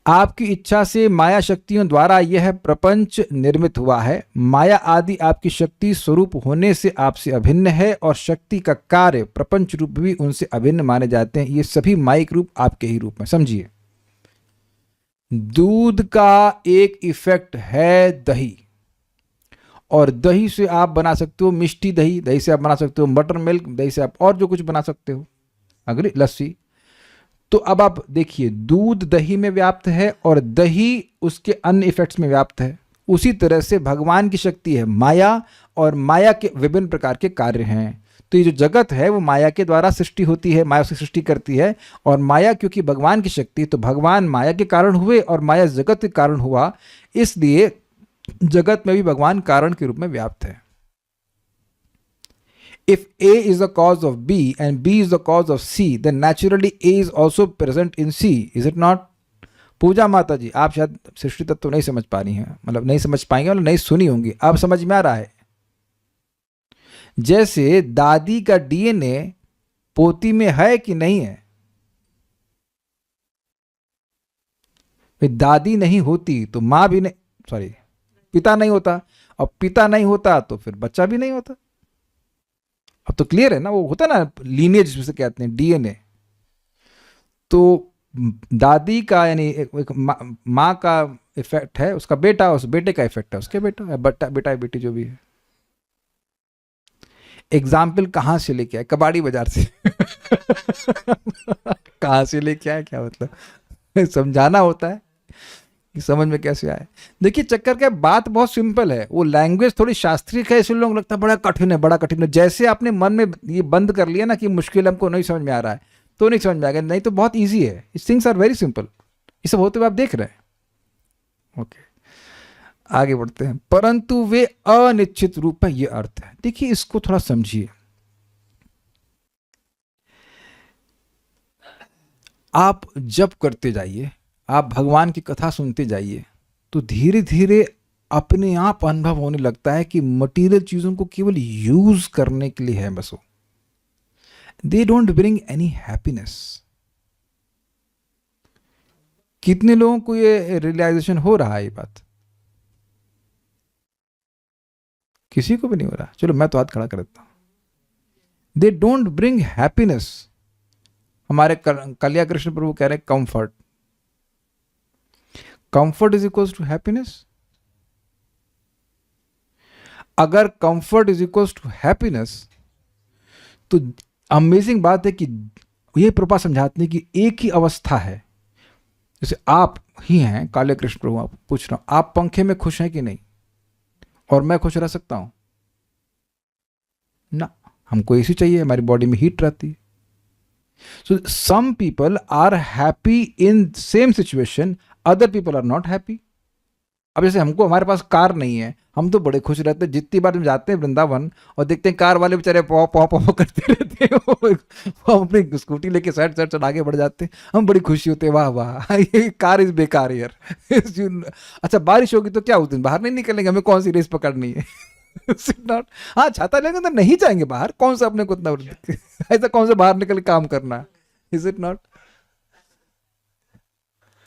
आपकी इच्छा से माया शक्तियों द्वारा यह प्रपंच निर्मित हुआ है। माया आदि आपकी शक्ति स्वरूप होने से आपसे अभिन्न है, और शक्ति का कार्य प्रपंच रूप भी उनसे अभिन्न माने जाते हैं। ये सभी माइक रूप आपके ही रूप में। समझिए, दूध का एक इफेक्ट है दही, और दही से आप बना सकते हो मिष्टी दही, दही से आप बना सकते हो बटर मिल्क, दही से आप और जो कुछ बना सकते हो, अगर लस्सी। तो अब आप देखिए, दूध दही में व्याप्त है और दही उसके अन्य इफेक्ट्स में व्याप्त है। उसी तरह से भगवान की शक्ति है माया, और माया के विभिन्न प्रकार के कार्य हैं। तो ये जो जगत है वो माया के द्वारा सृष्टि होती है, माया से सृष्टि करती है। और माया क्योंकि भगवान की शक्ति, तो भगवान माया के कारण हुए और माया जगत के कारण हुआ, इसलिए जगत में भी भगवान कारण के रूप में व्याप्त है। If A is the cause of B and B is the cause of C, then naturally A is also present in C, is it not? पूजा माता जी, आप शायद सृष्टि तत्व तो नहीं समझ पा रही हैं, मतलब नहीं समझ पाएंगे, मतलब नहीं सुनी होंगी, अब समझ में आ रहा है। जैसे दादी का डीएनए पोती में है कि नहीं है? दादी नहीं होती तो माँ भी नहीं, सॉरी पिता नहीं होता, और पिता नहीं होता तो फिर बच्चा भी नहीं होता। अब तो क्लियर है ना, वो होता है ना लीनिएज जिसे कहते हैं, डीएनए। तो दादी का यानी एक माँ का इफेक्ट है, उसका बेटा, उस बेटे का इफेक्ट है उसके बेटा, बेटा बेटी जो भी है। एग्जाम्पल कहाँ से लेके आए? कबाड़ी बाजार से। कहाँ से लेके आए, क्या मतलब? समझाना होता है कि समझ में कैसे आए। देखिए चक्कर क्या, बात बहुत सिंपल है, वो लैंग्वेज थोड़ी शास्त्रीय है, इसलिए लोगों को लगता है बड़ा कठिन है, बड़ा कठिन है। जैसे आपने मन में ये बंद कर लिया ना कि मुश्किल हमको नहीं समझ में आ रहा है, तो नहीं समझ में आएगा, नहीं तो बहुत ईजी है। इस थिंग्स आर वेरी सिंपल, ये सब होते हुए आप देख रहे हैं। ओके, आगे बढ़ते हैं। परंतु वे अनिश्चित रूप है, ये अर्थ है। देखिए इसको थोड़ा समझिए। आप जप करते जाइए, आप भगवान की कथा सुनते जाइए, तो धीरे धीरे अपने आप अनुभव होने लगता है कि मटेरियल चीजों को केवल यूज करने के लिए है बस वो, दे डोंट ब्रिंग एनी हैप्पीनेस। कितने लोगों को ये रियलाइजेशन हो रहा है? ये बात किसी को भी नहीं हो रहा। चलो मैं तो हाथ खड़ा कर देता हूं। They don't bring happiness. हमारे कल्याण कृष्ण प्रभु कह रहे हैं comfort, comfort is equals to happiness. अगर comfort is equals to happiness, तो अमेजिंग बात है कि ये प्रभा समझाते हैं कि एक ही अवस्था है। जैसे आप ही हैं काले कृष्ण प्रभु, आप पूछ रहा हूं, आप पंखे में खुश हैं कि नहीं? और मैं खुश रह सकता हूं ना? हमको एसी चाहिए, हमारी बॉडी में हीट रहती है। So some people are happy in same situation, other people are not happy. अब जैसे हमको, हमारे पास कार नहीं है, हम तो बड़े खुश रहते हैं। जितनी बार हम जाते हैं वृंदावन और देखते हैं कार वाले बेचारे पौ पौ पौ करते रहते हैं, वो अपनी स्कूटी लेके साइड साइड चढ़ आगे बढ़ जाते हैं, हम बड़ी खुशी होते हैं, वाह वाह ये कार इज बेकार यार। अच्छा बारिश होगी तो क्या उस दिन बाहर नहीं निकलेंगे, हमें कौन सी रेस पकड़नी है? नॉट। हाँ छाता लेंगे तो नहीं जाएंगे बाहर, कौन सा अपने को इतना ऐसा कौन सा बाहर निकल काम करना है? Is it not?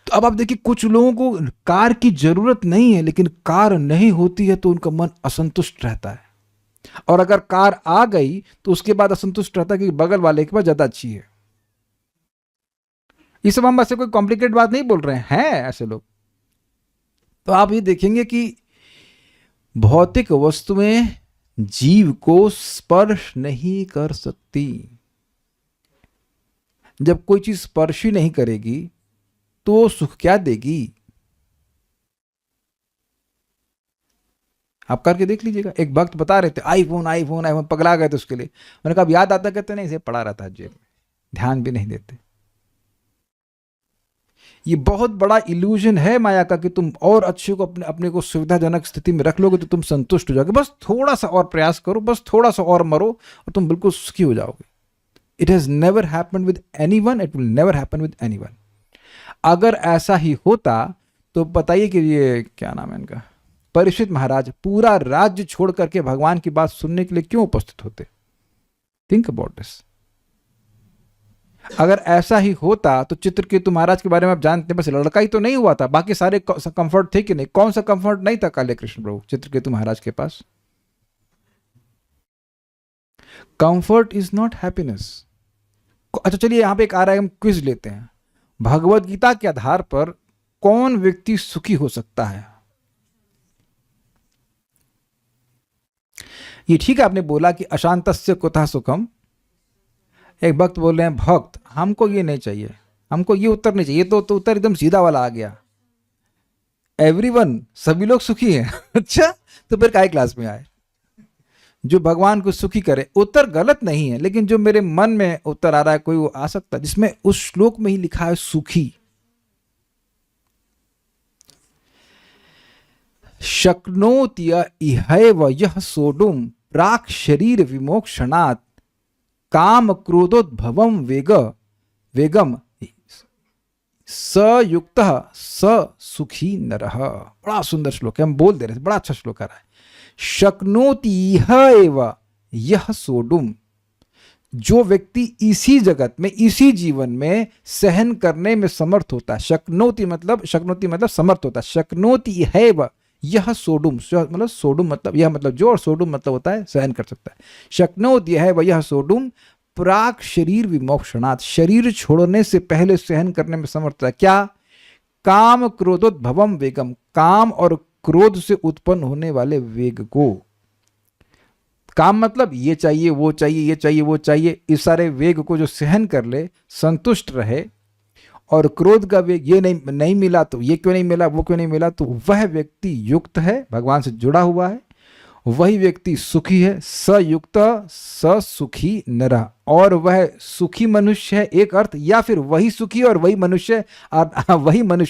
तो अब आप देखिए कुछ लोगों को कार की जरूरत नहीं है, लेकिन कार नहीं होती है तो उनका मन असंतुष्ट रहता है, और अगर कार आ गई तो उसके बाद असंतुष्ट रहता है कि बगल वाले के पास ज्यादा अच्छी है। ये सब हम ऐसे कोई कॉम्प्लिकेटेड बात नहीं बोल रहे हैं ऐसे लोग। तो आप ये देखेंगे कि भौतिक वस्तुएं जीव को स्पर्श नहीं कर सकती। जब कोई चीज स्पर्श ही नहीं करेगी तो सुख क्या देगी? आप करके देख लीजिएगा। एक भक्त बता रहे थे आईफोन आईफोन आईफोन, पगला गए थे उसके लिए। मैंने कहा अब याद आता? कहते नहीं, इसे पड़ा रहता है जेब में, ध्यान भी नहीं देते। ये बहुत बड़ा इल्यूजन है माया का कि तुम और अच्छे को अपने को सुविधाजनक स्थिति में रख लोगे तो तुम संतुष्ट हो जाओगे। बस थोड़ा सा और प्रयास करो, बस थोड़ा सा और मरो और तुम बिल्कुल सुखी हो जाओगे। It has never happened with anyone, it will never happen with anyone. अगर ऐसा ही होता तो बताइए कि ये क्या नाम है इनका, परीक्षित महाराज पूरा राज्य छोड़ करके भगवान की बात सुनने के लिए क्यों उपस्थित होते? Think about this. अगर ऐसा ही होता तो चित्रकेतु महाराज के बारे में आप जानते हैं, बस लड़का ही तो नहीं हुआ था, बाकी सारे कंफर्ट थे कि नहीं? कौन सा कंफर्ट नहीं था काले कृष्ण प्रभु चित्रकेतु महाराज के पास? Comfort is not happiness. अच्छा चलिए यहां पे एक आ रहा है, हम क्विज लेते हैं। भगवत गीता के आधार पर कौन व्यक्ति सुखी हो सकता है? ये ठीक है आपने बोला कि अशांतस्य कुतः सुखम। एक भक्त बोल रहे हैं भक्त हमको ये नहीं चाहिए, हमको ये उत्तर नहीं चाहिए, तो उत्तर एकदम सीधा वाला आ गया, एवरीवन, सभी लोग सुखी हैं। अच्छा तो फिर काय क्लास में आए? जो भगवान को सुखी करे। उत्तर गलत नहीं है, लेकिन जो मेरे मन में उत्तर आ रहा है कोई वो आ सकता है जिसमें उस श्लोक में ही लिखा है सुखी। शक्नोत्य इहैव यः सोढुम् प्राक शरीर विमोक्षणात् काम क्रोधोद्भवम वेगम सयुक्त स सुखी नरः। बड़ा सुंदर श्लोक है, हम बोल दे रहे थे, बड़ा अच्छा श्लोक आ रहा है। शक्नोति इह एव यह सोडुम, जो व्यक्ति इसी जगत में, इसी जीवन में सहन करने में समर्थ होता है। शक्नोति मतलब समर्थ होता है। शक्नोति इह एव यह सोडुम, मतलब सोडुम मतलब यह, मतलब जो, और सोडुम मतलब होता है सहन कर सकता है। शक्नोति इह एव यह सोडुम प्राक शरीर विमोक्षणात्, शरीर छोड़ने से पहले सहन करने में समर्थ है। क्या? काम क्रोधोद्भवम वेगम, काम और क्रोध से उत्पन्न होने वाले वेग को। काम मतलब ये चाहिए, वो चाहिए, ये चाहिए, वो चाहिए, इस सारे वेग को जो सहन कर ले, संतुष्ट रहे। और क्रोध का वेग, ये नहीं मिला तो ये क्यों नहीं मिला, वो क्यों नहीं मिला, तो वह व्यक्ति युक्त है, भगवान से जुड़ा हुआ है, वही व्यक्ति सुखी है। सयुक्त स सुखी नरः, और वह सुखी मनुष्य है एक अर्थ, या फिर वही सुखी और वही मनुष्य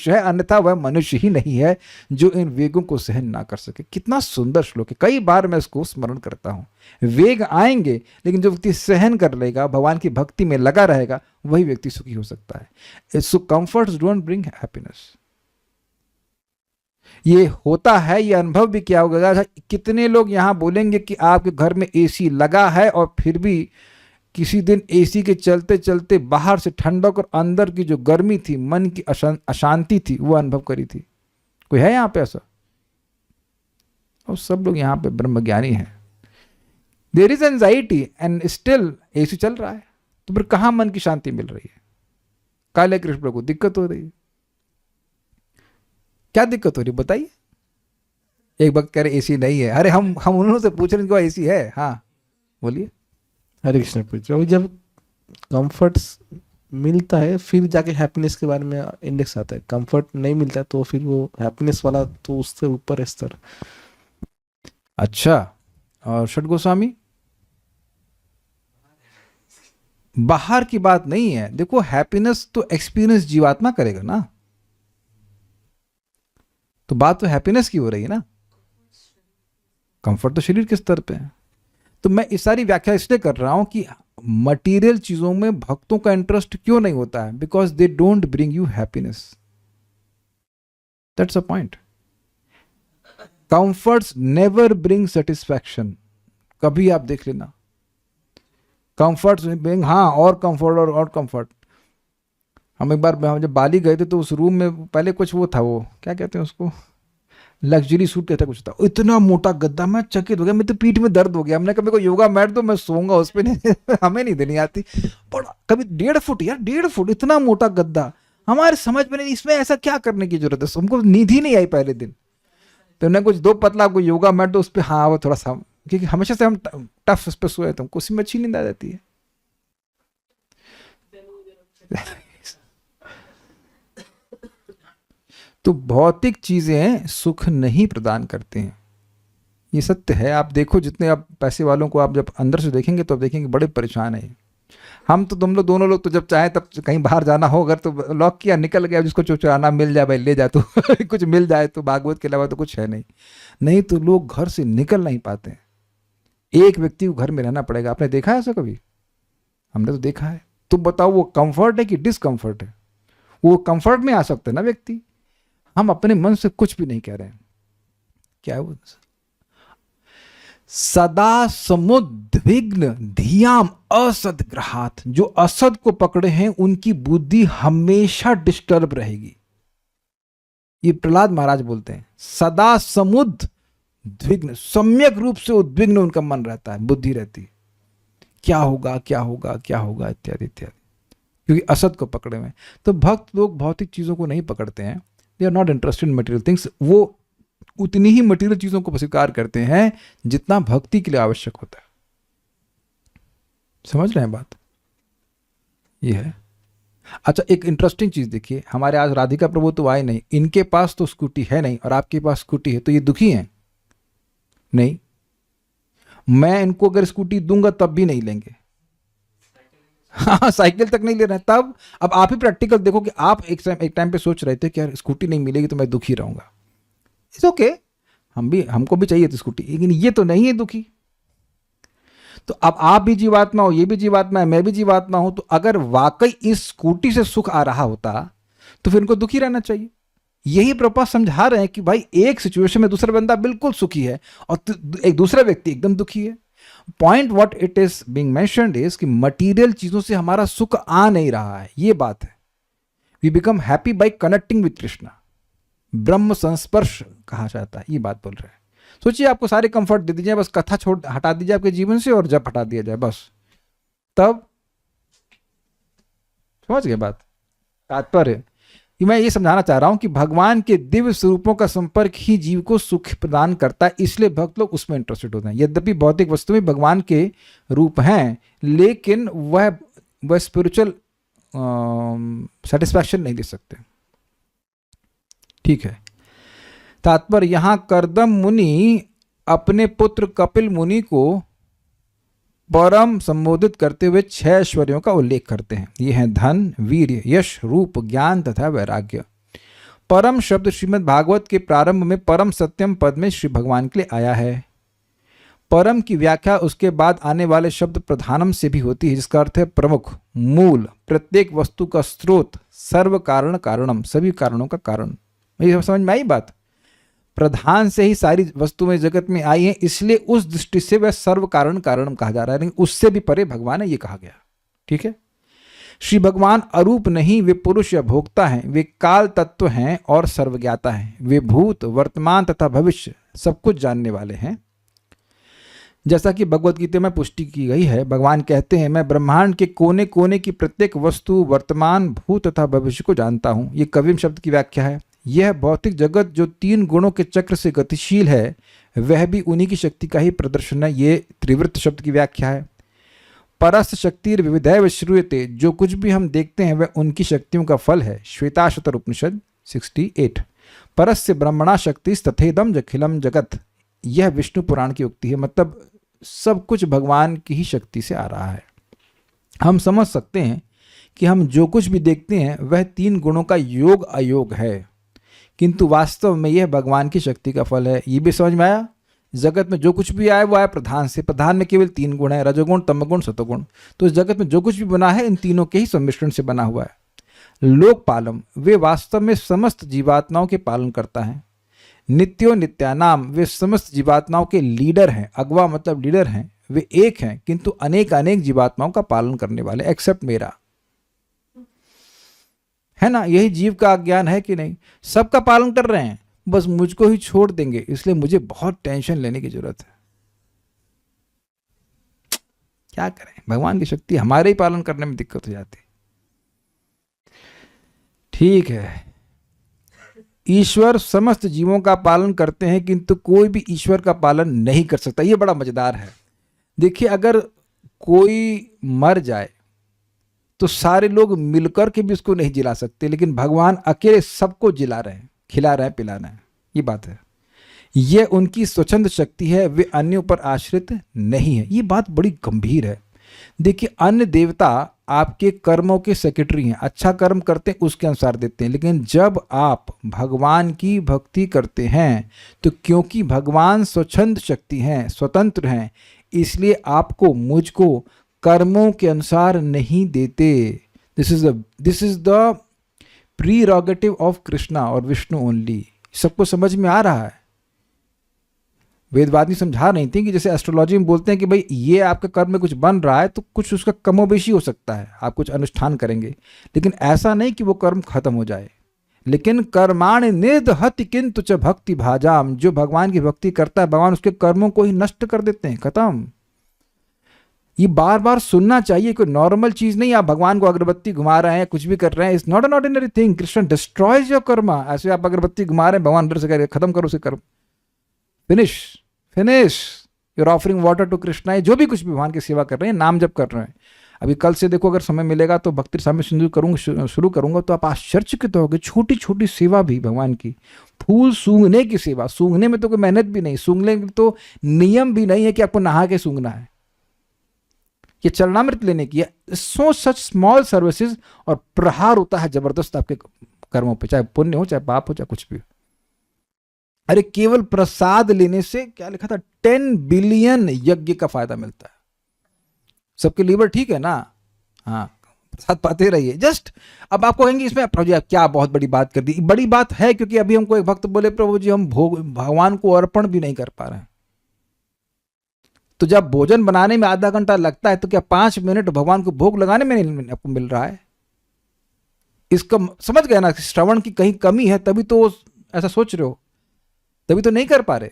है, अन्यथा वह मनुष्य ही नहीं है जो इन वेगों को सहन ना कर सके। कितना सुंदर श्लोक है, कई बार मैं इसको स्मरण करता हूँ। वेग आएंगे, लेकिन जो व्यक्ति सहन कर लेगा, भगवान की भक्ति में लगा रहेगा, वही व्यक्ति सुखी हो सकता है। सो कंफर्ट्स डोंट ब्रिंग हैप्पीनेस। ये होता है, ये अनुभव भी क्या होगा। कितने लोग यहाँ बोलेंगे कि आपके घर में एसी लगा है और फिर भी किसी दिन एसी के चलते चलते बाहर से ठंडक और अंदर की जो गर्मी थी, मन की अशांति थी, वो अनुभव करी थी? कोई है यहाँ पे ऐसा? और सब लोग यहाँ पे ब्रह्मज्ञानी हैं। There is anxiety and still AC चल रहा है, तो फिर कहाँ मन की शांति मिल रही है? काले कृष्ण को दिक्कत हो रही है। क्या दिक्कत हो रही बताइए? एक वक्त कह रहे एसी नहीं है, अरे हम उन्होंने से पूछ रहे हैं एसी है। हाँ बोलिए। हरे कृष्ण पूछ रहा हूँ, जब कंफर्ट मिलता है फिर जाके हैप्पीनेस के बारे में इंडेक्स आता है। कंफर्ट नहीं मिलता है तो फिर वो हैप्पीनेस वाला तो उससे ऊपर है स्तर। अच्छा, और षट गोस्वामी? बाहर की बात नहीं है। देखो, हैप्पीनेस तो एक्सपीरियंस जीवात्मा करेगा ना, तो बात तो हैप्पीनेस की हो रही है ना। कंफर्ट तो शरीर के स्तर पे है। तो मैं इस सारी व्याख्या इसलिए कर रहा हूं कि मटेरियल चीजों में भक्तों का इंटरेस्ट क्यों नहीं होता है, because they don't bring you happiness. That's a point. Comforts never bring satisfaction. कभी आप देख लेना, कंफर्ट्स ब्रिंग, हाँ, और कंफर्ट और कंफर्ट। हम एक बार जब बाली गए थे तो उस रूम में पहले कुछ वो था, वो क्या कहते हैं उसको, लग्जरी सूट कहता कुछ था, इतना मोटा गद्दा, मैं चकित हो गया, मेरे तो पीठ में दर्द हो गया। हमने कभी को योगा मैट दो, मैं सोऊंगा उस पर। नहीं हमें नहीं देनी आती, पर कभी 1.5 फुट यार, 1.5 फुट इतना मोटा गद्दा, हमारे समझ में नहीं, इसमें ऐसा क्या करने की जरूरत है। हमको नींद ही नहीं आई पहले दिन। तो उन्हें कुछ दो पतला कोई योगा मैट दो, उस पर हाँ वो थोड़ा सा, क्योंकि हमेशा से हम टफ उस पर सोए थे, हमको उसी में अच्छी नींद आ जाती है। तो भौतिक चीजें सुख नहीं प्रदान करते हैं, ये सत्य है। आप देखो, जितने आप पैसे वालों को आप जब अंदर से देखेंगे तो आप देखेंगे बड़े परेशान है। हम तो, तुम लोग दोनों लोग तो जब चाहे तब कहीं बाहर जाना हो, अगर तो लॉक किया निकल गया, जिसको चुराना मिल जाए भाई ले जा, तो कुछ मिल जाए तो, भागवत के अलावा तो कुछ है नहीं। नहीं तो लोग घर से निकल नहीं पाते हैं। एक व्यक्ति को घर में रहना पड़ेगा। आपने देखा है ऐसा कभी? हमने तो देखा है। तो बताओ वो कंफर्ट है कि डिसकंफर्ट है? वो कंफर्ट में आ सकता है ना व्यक्ति। हम अपने मन से कुछ भी नहीं कह रहे हैं। क्या है वो? सदा समुद्विग्न धियाम असद्ग्रहात्, जो असद को पकड़े हैं उनकी बुद्धि हमेशा डिस्टर्ब रहेगी। ये प्रहलाद महाराज बोलते हैं, सदा समुद्विग्न, सम्यक रूप से उद्विग्न उनका मन रहता है, बुद्धि रहती है, क्या होगा क्या होगा क्या होगा इत्यादि इत्यादि, क्योंकि असद को पकड़े हुए हैं। तो भक्त लोग भौतिक चीजों को नहीं पकड़ते हैं, they are not interested in material things. वो उतनी ही मटेरियल चीजों को स्वीकार करते हैं जितना भक्ति के लिए आवश्यक होता है। समझ रहे हैं बात? ये है। अच्छा, एक इंटरेस्टिंग चीज देखिए, हमारे आज राधिका प्रभु तो आए नहीं, इनके पास तो स्कूटी है नहीं और आपके पास स्कूटी है, तो ये दुखी हैं? नहीं। मैं इनको अगर स्कूटी दूंगा तब भी नहीं लेंगे। हाँ, साइकिल तक नहीं ले रहे हैं तब। अब आप ही प्रैक्टिकल देखो कि आप एक टाइम पे सोच रहे थे कि यार स्कूटी नहीं मिलेगी तो मैं दुखी रहूंगा। इट्स ओके, हमको भी चाहिए थी स्कूटी, लेकिन ये तो नहीं है दुखी। तो अब आप भी जीवात्मा हो, ये भी जीवात्मा है, मैं भी जीवात्मा हूं, तो अगर वाकई इस स्कूटी से सुख आ रहा होता तो फिर इनको दुखी रहना चाहिए। यही प्रभुपाद समझा रहे हैं कि भाई एक सिचुएशन में दूसरा बंदा बिल्कुल सुखी है और एक दूसरा व्यक्ति एकदम दुखी है। Point what it is being mentioned is कि मटेरियल चीजों से हमारा सुख आ नहीं रहा है, ये बात है। We become happy by connecting with Krishna, ब्रह्म संस्पर्श कहा जाता है, ये बात बोल रहे हैं। सोचिए आपको सारे कंफर्ट दे दीजिए, बस कथा छोड़ हटा दीजिए आपके जीवन से और जब हटा दिया जाए बस, तब समझ गए बात। तात्पर्य मैं ये समझाना चाह रहा हूं कि भगवान के दिव्य स्वरूपों का संपर्क ही जीव को सुख प्रदान करता है, इसलिए भक्त लोग उसमें इंटरेस्टेड होते हैं। यद्यपि भौतिक वस्तु में भगवान के रूप हैं, लेकिन वह स्पिरिचुअल सेटिस्फैक्शन नहीं दे सकते। ठीक है। तात्पर्य यहां करदम मुनि अपने पुत्र कपिल मुनि को परम संबोधित करते हुए 6 ऐश्वर्यों का उल्लेख करते हैं। ये हैं धन, वीर्य, यश, रूप, ज्ञान तथा वैराग्य। परम शब्द श्रीमद् भागवत के प्रारंभ में परम सत्यम पद में श्री भगवान के लिए आया है। परम की व्याख्या उसके बाद आने वाले शब्द प्रधानम से भी होती है, जिसका अर्थ है प्रमुख, मूल, प्रत्येक वस्तु का स्रोत, सर्व कारण कारणम, सभी कारणों का कारण। ये समझ में आई बात? प्रधान से ही सारी वस्तुएं जगत में आई हैं, इसलिए उस दृष्टि से वह सर्व कारण कारणम कहा जा रहा है, लेकिन उससे भी परे भगवान है, ये कहा गया। ठीक है। श्री भगवान अरूप नहीं, वे पुरुष या भोक्ता हैं, वे काल तत्व हैं और सर्वज्ञाता हैं, वे भूत, वर्तमान तथा भविष्य सब कुछ जानने वाले हैं। जैसा कि भगवत गीता में पुष्टि की गई है, भगवान कहते हैं, मैं ब्रह्मांड के कोने कोने की प्रत्येक वस्तु, वर्तमान, भूत तथा भविष्य को जानता हूं। ये कविम शब्द की व्याख्या है। यह भौतिक जगत जो 3 गुणों के चक्र से गतिशील है, वह भी उन्हीं की शक्ति का ही प्रदर्शन है। ये त्रिवृत्त शब्द की व्याख्या है। परस्त शक्ति विविधैव श्रूयते, जो कुछ भी हम देखते हैं वह उनकी शक्तियों का फल है। श्वेताश्वतर उपनिषद 68। परस्य ब्रह्मणा शक्ति तथेदम जखिलम जगत, यह विष्णु पुराण की उक्ति है। मतलब सब कुछ भगवान की ही शक्ति से आ रहा है। हम समझ सकते हैं कि हम जो कुछ भी देखते हैं वह 3 गुणों का योग अयोग है, किंतु वास्तव में यह भगवान की शक्ति का फल है। ये भी समझ में आया? जगत में जो कुछ भी आया वो आया प्रधान से। प्रधान में केवल 3 गुण है, रजोगुण, तमोगुण, सतोगुण। तो इस जगत में जो कुछ भी बना है इन तीनों के ही सम्मिश्रण से बना हुआ है। लोकपालम, वे वास्तव में समस्त जीवात्माओं के पालन करता है। नित्यो नित्यानाम, वे समस्त जीवात्माओं के लीडर हैं। अगवा मतलब लीडर हैं। वे एक हैं किंतु अनेक अनेक जीवात्माओं का पालन करने वाले, एक्सेप्ट मेरा। है ना? यही जीव का अज्ञान है कि नहीं? सबका पालन कर रहे हैं, बस मुझको ही छोड़ देंगे, इसलिए मुझे बहुत टेंशन लेने की जरूरत है। क्या करें, भगवान की शक्ति हमारे ही पालन करने में दिक्कत हो जाती। ठीक है। ईश्वर समस्त जीवों का पालन करते हैं, किंतु कोई भी ईश्वर का पालन नहीं कर सकता। ये बड़ा मजेदार है। देखिए, अगर कोई मर जाए तो सारे लोग मिलकर के भी उसको नहीं जिला सकते, लेकिन भगवान अकेले सबको जिला रहे हैं, खिला रहे हैं, पिला रहे हैं। ये बात है। यह उनकी स्वच्छंद शक्ति है, वे अन्यों पर आश्रित नहीं है। ये बात बड़ी गंभीर है। देखिए, अन्य देवता आपके कर्मों के सेक्रेटरी हैं। अच्छा कर्म करते हैं उसके अनुसार देते हैं, लेकिन जब आप भगवान की भक्ति करते हैं तो क्योंकि भगवान स्वच्छंद शक्ति हैं, स्वतंत्र हैं, इसलिए आपको, मुझको कर्मों के अनुसार नहीं देते। This is the prerogative of Krishna और विष्णु ओनली। सबको समझ में आ रहा है? वेदवादी समझा नहीं थी कि जैसे एस्ट्रोलॉजी में बोलते हैं कि भाई ये आपके कर्म में कुछ बन रहा है तो कुछ उसका कमोबेशी हो सकता है, आप कुछ अनुष्ठान करेंगे, लेकिन ऐसा नहीं कि वो कर्म खत्म हो जाए। लेकिन कर्माणि निर्दहति किंतु च भक्ति भाजाम, जो भगवान की भक्ति करता है भगवान उसके कर्मों को ही नष्ट कर देते हैं, खत्म। ये बार बार सुनना चाहिए, कोई नॉर्मल चीज नहीं। आप भगवान को अगरबत्ती घुमा रहे हैं, कुछ भी कर रहे हैं, it's not an ordinary thing. Krishna destroys your Karma. ऐसे आप अगरबत्ती घुमा रहे हैं, भगवान अंदर से कह रहे खत्म करो उसे कर्म, finish your offering water to Krishna. जो भी कुछ भी भगवान की सेवा कर रहे हैं, नाम जप कर रहे हैं। अभी कल से देखो, अगर समय मिलेगा तो भक्ति सामने शुरू करूंगा तो आप आश्चर्यचकित होगे। छोटी छोटी सेवा भी भगवान की, फूल सूंघने की सेवा। सूंघने में तो कोई मेहनत भी नहीं, सूंघने में तो नियम भी नहीं है कि आपको नहा के सूंघना है, ये चरणामृत लेने की है। सो सच स्मॉल सर्विसेज, और प्रहार होता है जबरदस्त आपके कर्मों पे, चाहे पुण्य हो, चाहे पाप हो, चाहे कुछ भी हो। अरे केवल प्रसाद लेने से, क्या लिखा था, 10 बिलियन यज्ञ का फायदा मिलता है। सबके लीवर ठीक है ना, हाँ, प्रसाद पाते रहिए। जस्ट अब आपको कहेंगे इसमें प्रभु जी आप क्या बहुत बड़ी बात कर दी। बड़ी बात है क्योंकि अभी हमको एक भक्त बोले प्रभु जी हम भोग भगवान को अर्पण भी नहीं कर पा रहे हैं। तो जब भोजन बनाने में आधा घंटा लगता है तो क्या 5 मिनट भगवान को भोग लगाने में नहीं आपको मिल रहा है? इसका समझ गए ना, श्रवण की कहीं कमी है तभी तो ऐसा सोच रहे हो, तभी तो नहीं कर पा रहे।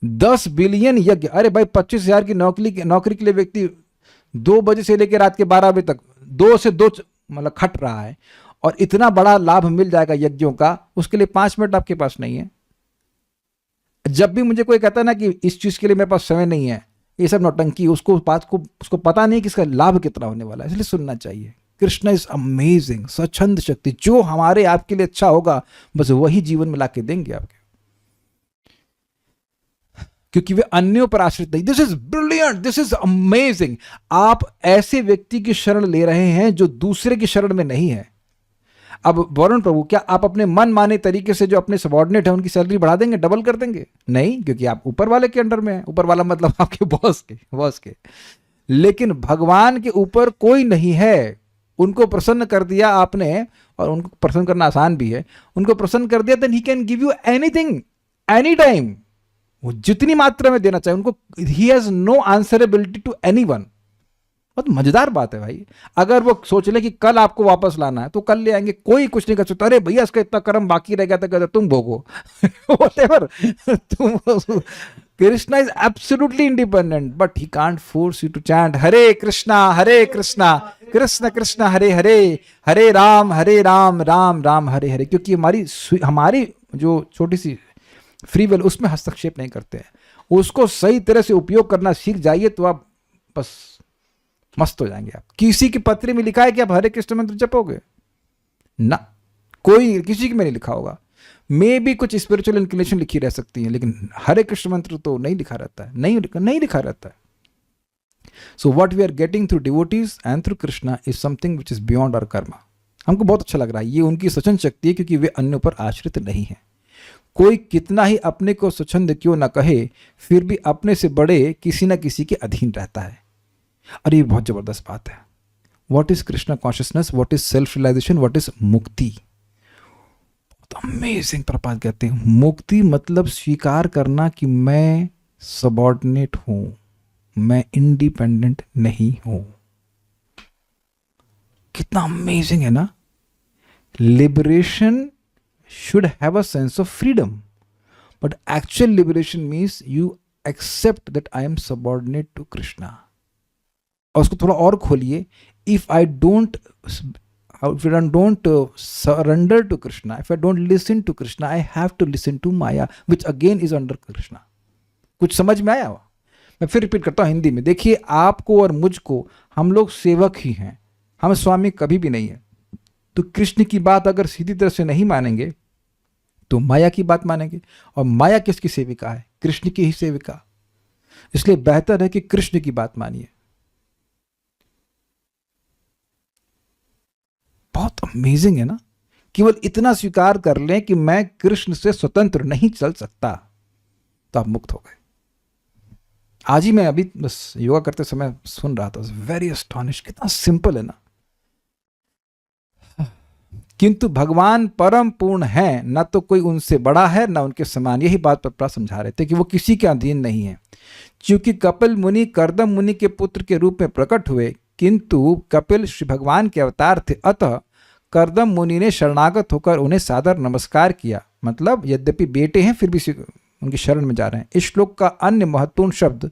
10 बिलियन यज्ञ, अरे भाई 25,000 की नौकरी के लिए व्यक्ति 2 बजे से लेकर रात के 12 बजे तक 2 से 2 मतलब खट रहा है, और इतना बड़ा लाभ मिल जाएगा यज्ञों का, उसके लिए 5 मिनट आपके पास नहीं है। जब भी मुझे कोई कहता है ना कि इस चीज के लिए मेरे पास समय नहीं है, ये सब नौटंकी, उसको पता नहीं कि इसका लाभ कितना होने वाला है, इसलिए सुनना चाहिए। कृष्ण इज अमेजिंग, स्वच्छंद शक्ति, जो हमारे आपके लिए अच्छा होगा बस वही जीवन में लाके देंगे आपके, क्योंकि वे अन्यों पर आश्रित नहीं। This is brilliant, this is amazing. आप ऐसे व्यक्ति की शरण ले रहे हैं जो दूसरे की शरण में नहीं है। अब वरुण प्रभु, क्या आप अपने मन माने तरीके से जो अपने सबॉर्डिनेट है उनकी सैलरी बढ़ा देंगे, डबल कर देंगे? नहीं, क्योंकि आप ऊपर वाले के अंडर में हैं। ऊपर वाला मतलब आपके बॉस के। लेकिन भगवान के ऊपर कोई नहीं है, उनको प्रसन्न कर दिया आपने, और उनको प्रसन्न करना आसान भी है, उनको प्रसन्न कर दिया, then he can give you anything any time, वो जितनी मात्रा में देना चाहे उनको। He has no answerability to anyone. बहुत मजेदार बात है भाई। अगर वो सोच ले कि कल आपको वापस लाना है तो कल ले आएंगे, कोई कुछ नहीं कर सकता। अरे भैया इसका इतना कर्म बाकी रह गया था, कहते तुम भोगो व्हाटएवर तुम। Krishna is absolutely independent, but he can't force you to chant Hare Krishna Krishna Krishna Hare Hare, Hare Ram Ram Ram Hare Hare, क्योंकि हमारी जो छोटी सी फ्री विल उसमें हस्तक्षेप नहीं करते हैं। उसको सही तरह से उपयोग करना सीख जाइए तो आप बस मस्त हो जाएंगे। आप किसी की पत्री में लिखा है कि आप हरे कृष्ण मंत्र जपोगे ना, कोई किसी की में नहीं लिखा होगा। मे भी कुछ स्पिरिचुअल इंक्लिनेशन लिखी रह सकती है, लेकिन हरे कृष्ण मंत्र तो नहीं लिखा रहता है, नहीं लिखा रहता है। So what we are getting through devotees and through Krishna is something which is beyond our karma. हमको बहुत अच्छा लग रहा है, ये उनकी स्वच्छंद शक्ति है, क्योंकि वे अन्यों पर आश्रित नहीं है। कोई कितना ही अपने को स्वच्छंद क्यों ना कहे, फिर भी अपने से बड़े किसी न किसी के अधीन रहता है। और ये बहुत जबरदस्त बात है। What is Krishna consciousness, what is self realization, what is mukti. बहुत अमेजिंग प्रपात कहते हैं, मुक्ति मतलब स्वीकार करना कि मैं सबॉर्डिनेट हूं, मैं इंडिपेंडेंट नहीं हूं। कितना अमेजिंग है ना। Liberation should have a sense of freedom, but actual liberation means you accept that I am subordinate to Krishna. और उसको थोड़ा और खोलिए, if I don't surrender to Krishna, if I don't listen to Krishna, I have to listen to Maya, which again is under Krishna. कुछ समझ में आया? मैं फिर रिपीट करता हूँ हिंदी में। देखिए, आपको और मुझको, हम लोग सेवक ही हैं, हम स्वामी कभी भी नहीं है। तो कृष्ण की बात अगर सीधी तरह से नहीं मानेंगे तो माया की बात मानेंगे, और माया किसकी सेविका है? कृष्ण की ही सेविका। इसलिए बेहतर है कि कृष्ण की बात मानिए। बहुत अमेजिंग है ना। केवल इतना स्वीकार कर लें कि मैं कृष्ण से स्वतंत्र नहीं चल सकता, तो आप मुक्त हो गए। आज ही मैं अभी बस योगा करते समय सुन रहा था, वेरी एस्टॉनिश, कितना सिंपल है ना। किंतु भगवान परम पूर्ण है, न तो कोई उनसे बड़ा है न उनके समान। यही बात प्रभुपाद समझा रहे थे कि वो किसी के अधीन नहीं है। क्योंकि कपिल मुनि कर्दम मुनि के पुत्र के रूप में प्रकट हुए, किंतु कपिल श्री भगवान के अवतार थे, अतः कर्दम मुनि ने शरणागत होकर उन्हें सादर नमस्कार किया। मतलब यद्यपि बेटे हैं फिर भी उनकी शरण में जा रहे हैं। इस श्लोक का अन्य महत्वपूर्ण शब्द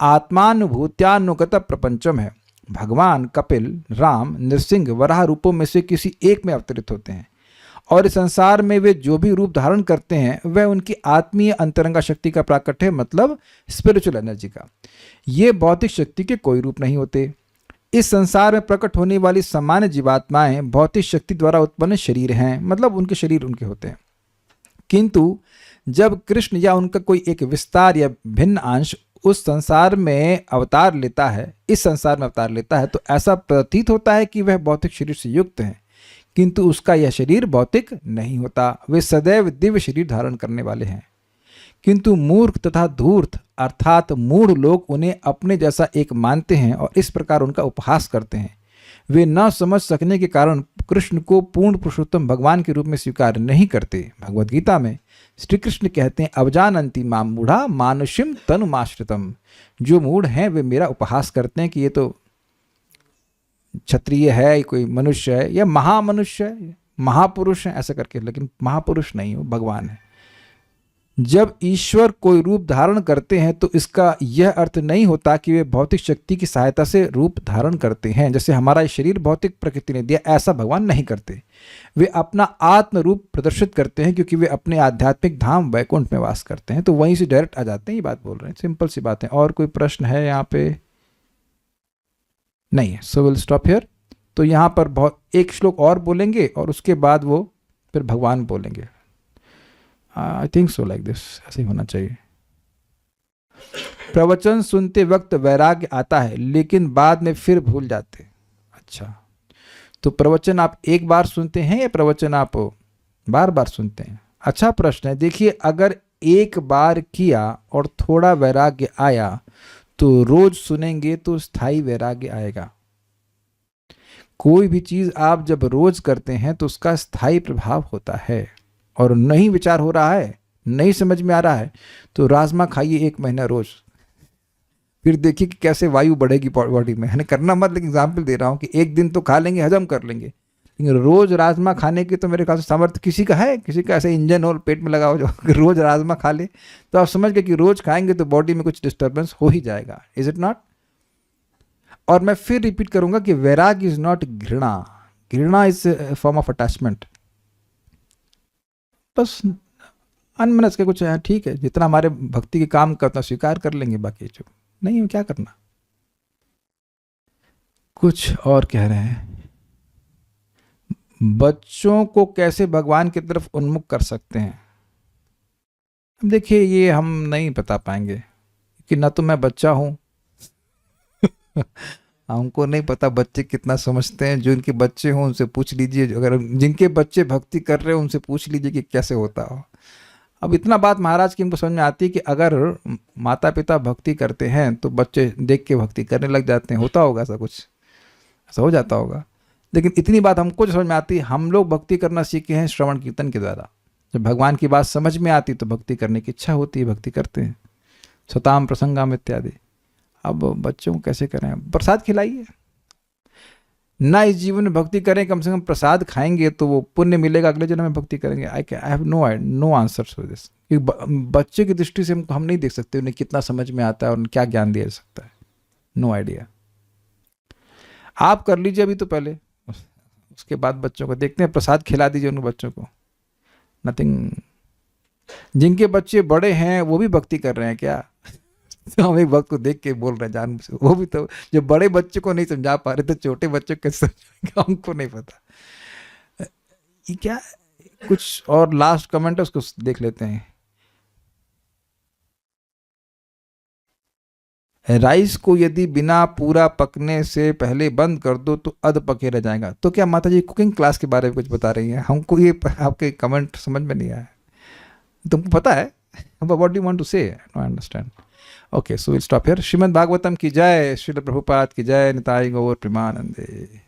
आत्मानुभूत्यानुगत प्रपंचम है। भगवान कपिल, राम, नृसिंह, वराह रूपों में से किसी एक में अवतरित होते हैं, और इस संसार में वे जो भी रूप धारण करते हैं वह उनकी आत्मीय अंतरंगा शक्ति का प्राकट्य है, मतलब स्पिरिचुअल एनर्जी का। ये भौतिक शक्ति के कोई रूप नहीं होते। इस संसार में प्रकट होने वाली सामान्य जीवात्माएं भौतिक शक्ति द्वारा उत्पन्न शरीर हैं, मतलब उनके शरीर उनके होते हैं। किंतु जब कृष्ण या उनका कोई एक विस्तार या भिन्न अंश उस संसार में अवतार लेता है, इस संसार में अवतार लेता है, तो ऐसा प्रतीत होता है कि वह भौतिक शरीर से युक्त है, किंतु उसका यह शरीर भौतिक नहीं होता। वे सदैव दिव्य शरीर धारण करने वाले हैं। किंतु मूर्ख तथा धूर्त अर्थात मूढ़ लोग उन्हें अपने जैसा एक मानते हैं और इस प्रकार उनका उपहास करते हैं। वे न समझ सकने के कारण कृष्ण को पूर्ण पुरुषोत्तम भगवान के रूप में स्वीकार नहीं करते। भगवद गीता में श्री कृष्ण कहते हैं, अवजानन्ति माम मूढ़ा मानुष्यम तनुमाश्रितम। जो मूढ़ हैं वे मेरा उपहास करते हैं कि ये तो क्षत्रिय है, कोई मनुष्य है या महामनुष्य है, महापुरुष है, ऐसा करके। लेकिन महापुरुष नहीं, वो भगवान है। जब ईश्वर कोई रूप धारण करते हैं तो इसका यह अर्थ नहीं होता कि वे भौतिक शक्ति की सहायता से रूप धारण करते हैं। जैसे हमारा शरीर भौतिक प्रकृति ने दिया, ऐसा भगवान नहीं करते। वे अपना आत्म रूप प्रदर्शित करते हैं क्योंकि वे अपने आध्यात्मिक धाम वैकुंठ में वास करते हैं। तो वहीं से डायरेक्ट आ जाते हैं, ये बात बोल रहे हैं, सिंपल सी बात है। और कोई प्रश्न है यहाँ पे? नहीं है। सो विल स्टॉप हियर। तो यहाँ पर बहुत एक श्लोक और बोलेंगे और उसके बाद वो फिर भगवान बोलेंगे। I think so, like this, ऐसे ही होना चाहिए। प्रवचन सुनते वक्त वैराग्य आता है लेकिन बाद में फिर भूल जाते। अच्छा, तो प्रवचन आप एक बार सुनते हैं या प्रवचन आप बार बार सुनते हैं? अच्छा प्रश्न है। देखिए, अगर एक बार किया और थोड़ा वैराग्य आया तो रोज सुनेंगे तो स्थायी वैराग्य आएगा। कोई भी चीज आप जब रोज करते हैं तो उसका स्थायी प्रभाव होता है। और नहीं विचार हो रहा है, नहीं समझ में आ रहा है, तो राजमा खाइए 1 महीना रोज, फिर देखिए कि कैसे वायु बढ़ेगी बॉडी में। है करना मत, लेकिन एग्जाम्पल दे रहा हूँ कि एक दिन तो खा लेंगे, हजम कर लेंगे, लेकिन रोज राजमा खाने की तो मेरे ख्याल से सामर्थ्य किसी का है, किसी का ऐसे इंजन हो पेट में लगा हो जो रोज राजमा खा ले, तो आप समझ गए कि रोज खाएंगे तो बॉडी में कुछ डिस्टर्बेंस हो ही जाएगा। Is it not? और मैं फिर रिपीट करूंगा कि वैराग इज नॉट घृणा। घृणा is a form of attachment. बस अनमनस के कुछ है, ठीक है, जितना हमारे भक्ति के काम करता स्वीकार कर लेंगे, बाकी जो नहीं क्या करना। कुछ और कह रहे हैं, बच्चों को कैसे भगवान की तरफ उन्मुख कर सकते हैं? देखिए, ये हम नहीं बता पाएंगे कि ना तो मैं बच्चा हूं हमको नहीं पता बच्चे कितना समझते हैं। जो इनके बच्चे हों उनसे पूछ लीजिए, अगर जिनके बच्चे भक्ति कर रहे हो उनसे पूछ लीजिए कि कैसे होता हो। अब इतना बात महाराज की हमको समझ में आती है कि अगर माता पिता भक्ति करते हैं तो बच्चे देख के भक्ति करने लग जाते हैं। होता होगा ऐसा, कुछ ऐसा हो जाता होगा। लेकिन इतनी बात हमको जो समझ में आती है, हम लोग भक्ति करना सीखे हैं श्रवण कीर्तन के द्वारा। जब भगवान की बात समझ में आती तो भक्ति करने की इच्छा होती है, भक्ति करते हैं, सताम प्रसंगाम इत्यादि। अब बच्चों को कैसे करें? प्रसाद खिलाइए ना, इस जीवन में भक्ति करें, कम से कम प्रसाद खाएंगे तो वो पुण्य मिलेगा, अगले जन्म में भक्ति करेंगे। I have no answer for this. बच्चे की दृष्टि से हम नहीं देख सकते उन्हें कितना समझ में आता है और क्या ज्ञान दिया जा सकता है। No idea. आप कर लीजिए अभी तो पहले, उसके बाद बच्चों को देखते हैं। प्रसाद खिला दीजिए उन बच्चों को, नथिंग। जिनके बच्चे बड़े हैं वो भी भक्ति कर रहे हैं क्या? तो हम एक वक्त को देख के बोल रहे हैं जान से, वो भी तो जो बड़े बच्चे को नहीं समझा पा रहे तो छोटे बच्चे को कैसे समझाएंगे? हमको नहीं पता। ये क्या कुछ और लास्ट कमेंट है, उसको देख लेते हैं। राइस को यदि बिना पूरा पकने से पहले बंद कर दो तो अध पके रह जाएगा। तो क्या माता जी कुकिंग क्लास के बारे में कुछ बता रही हैं? हमको ये आपके कमेंट समझ में नहीं आया। तुमको पता है what do you want to say? No, I understand. Okay, so will stop here. Shrimad Bhagavatam की जय, श्रील प्रभुपाद की जय, निताई गौर प्रेमानंदे।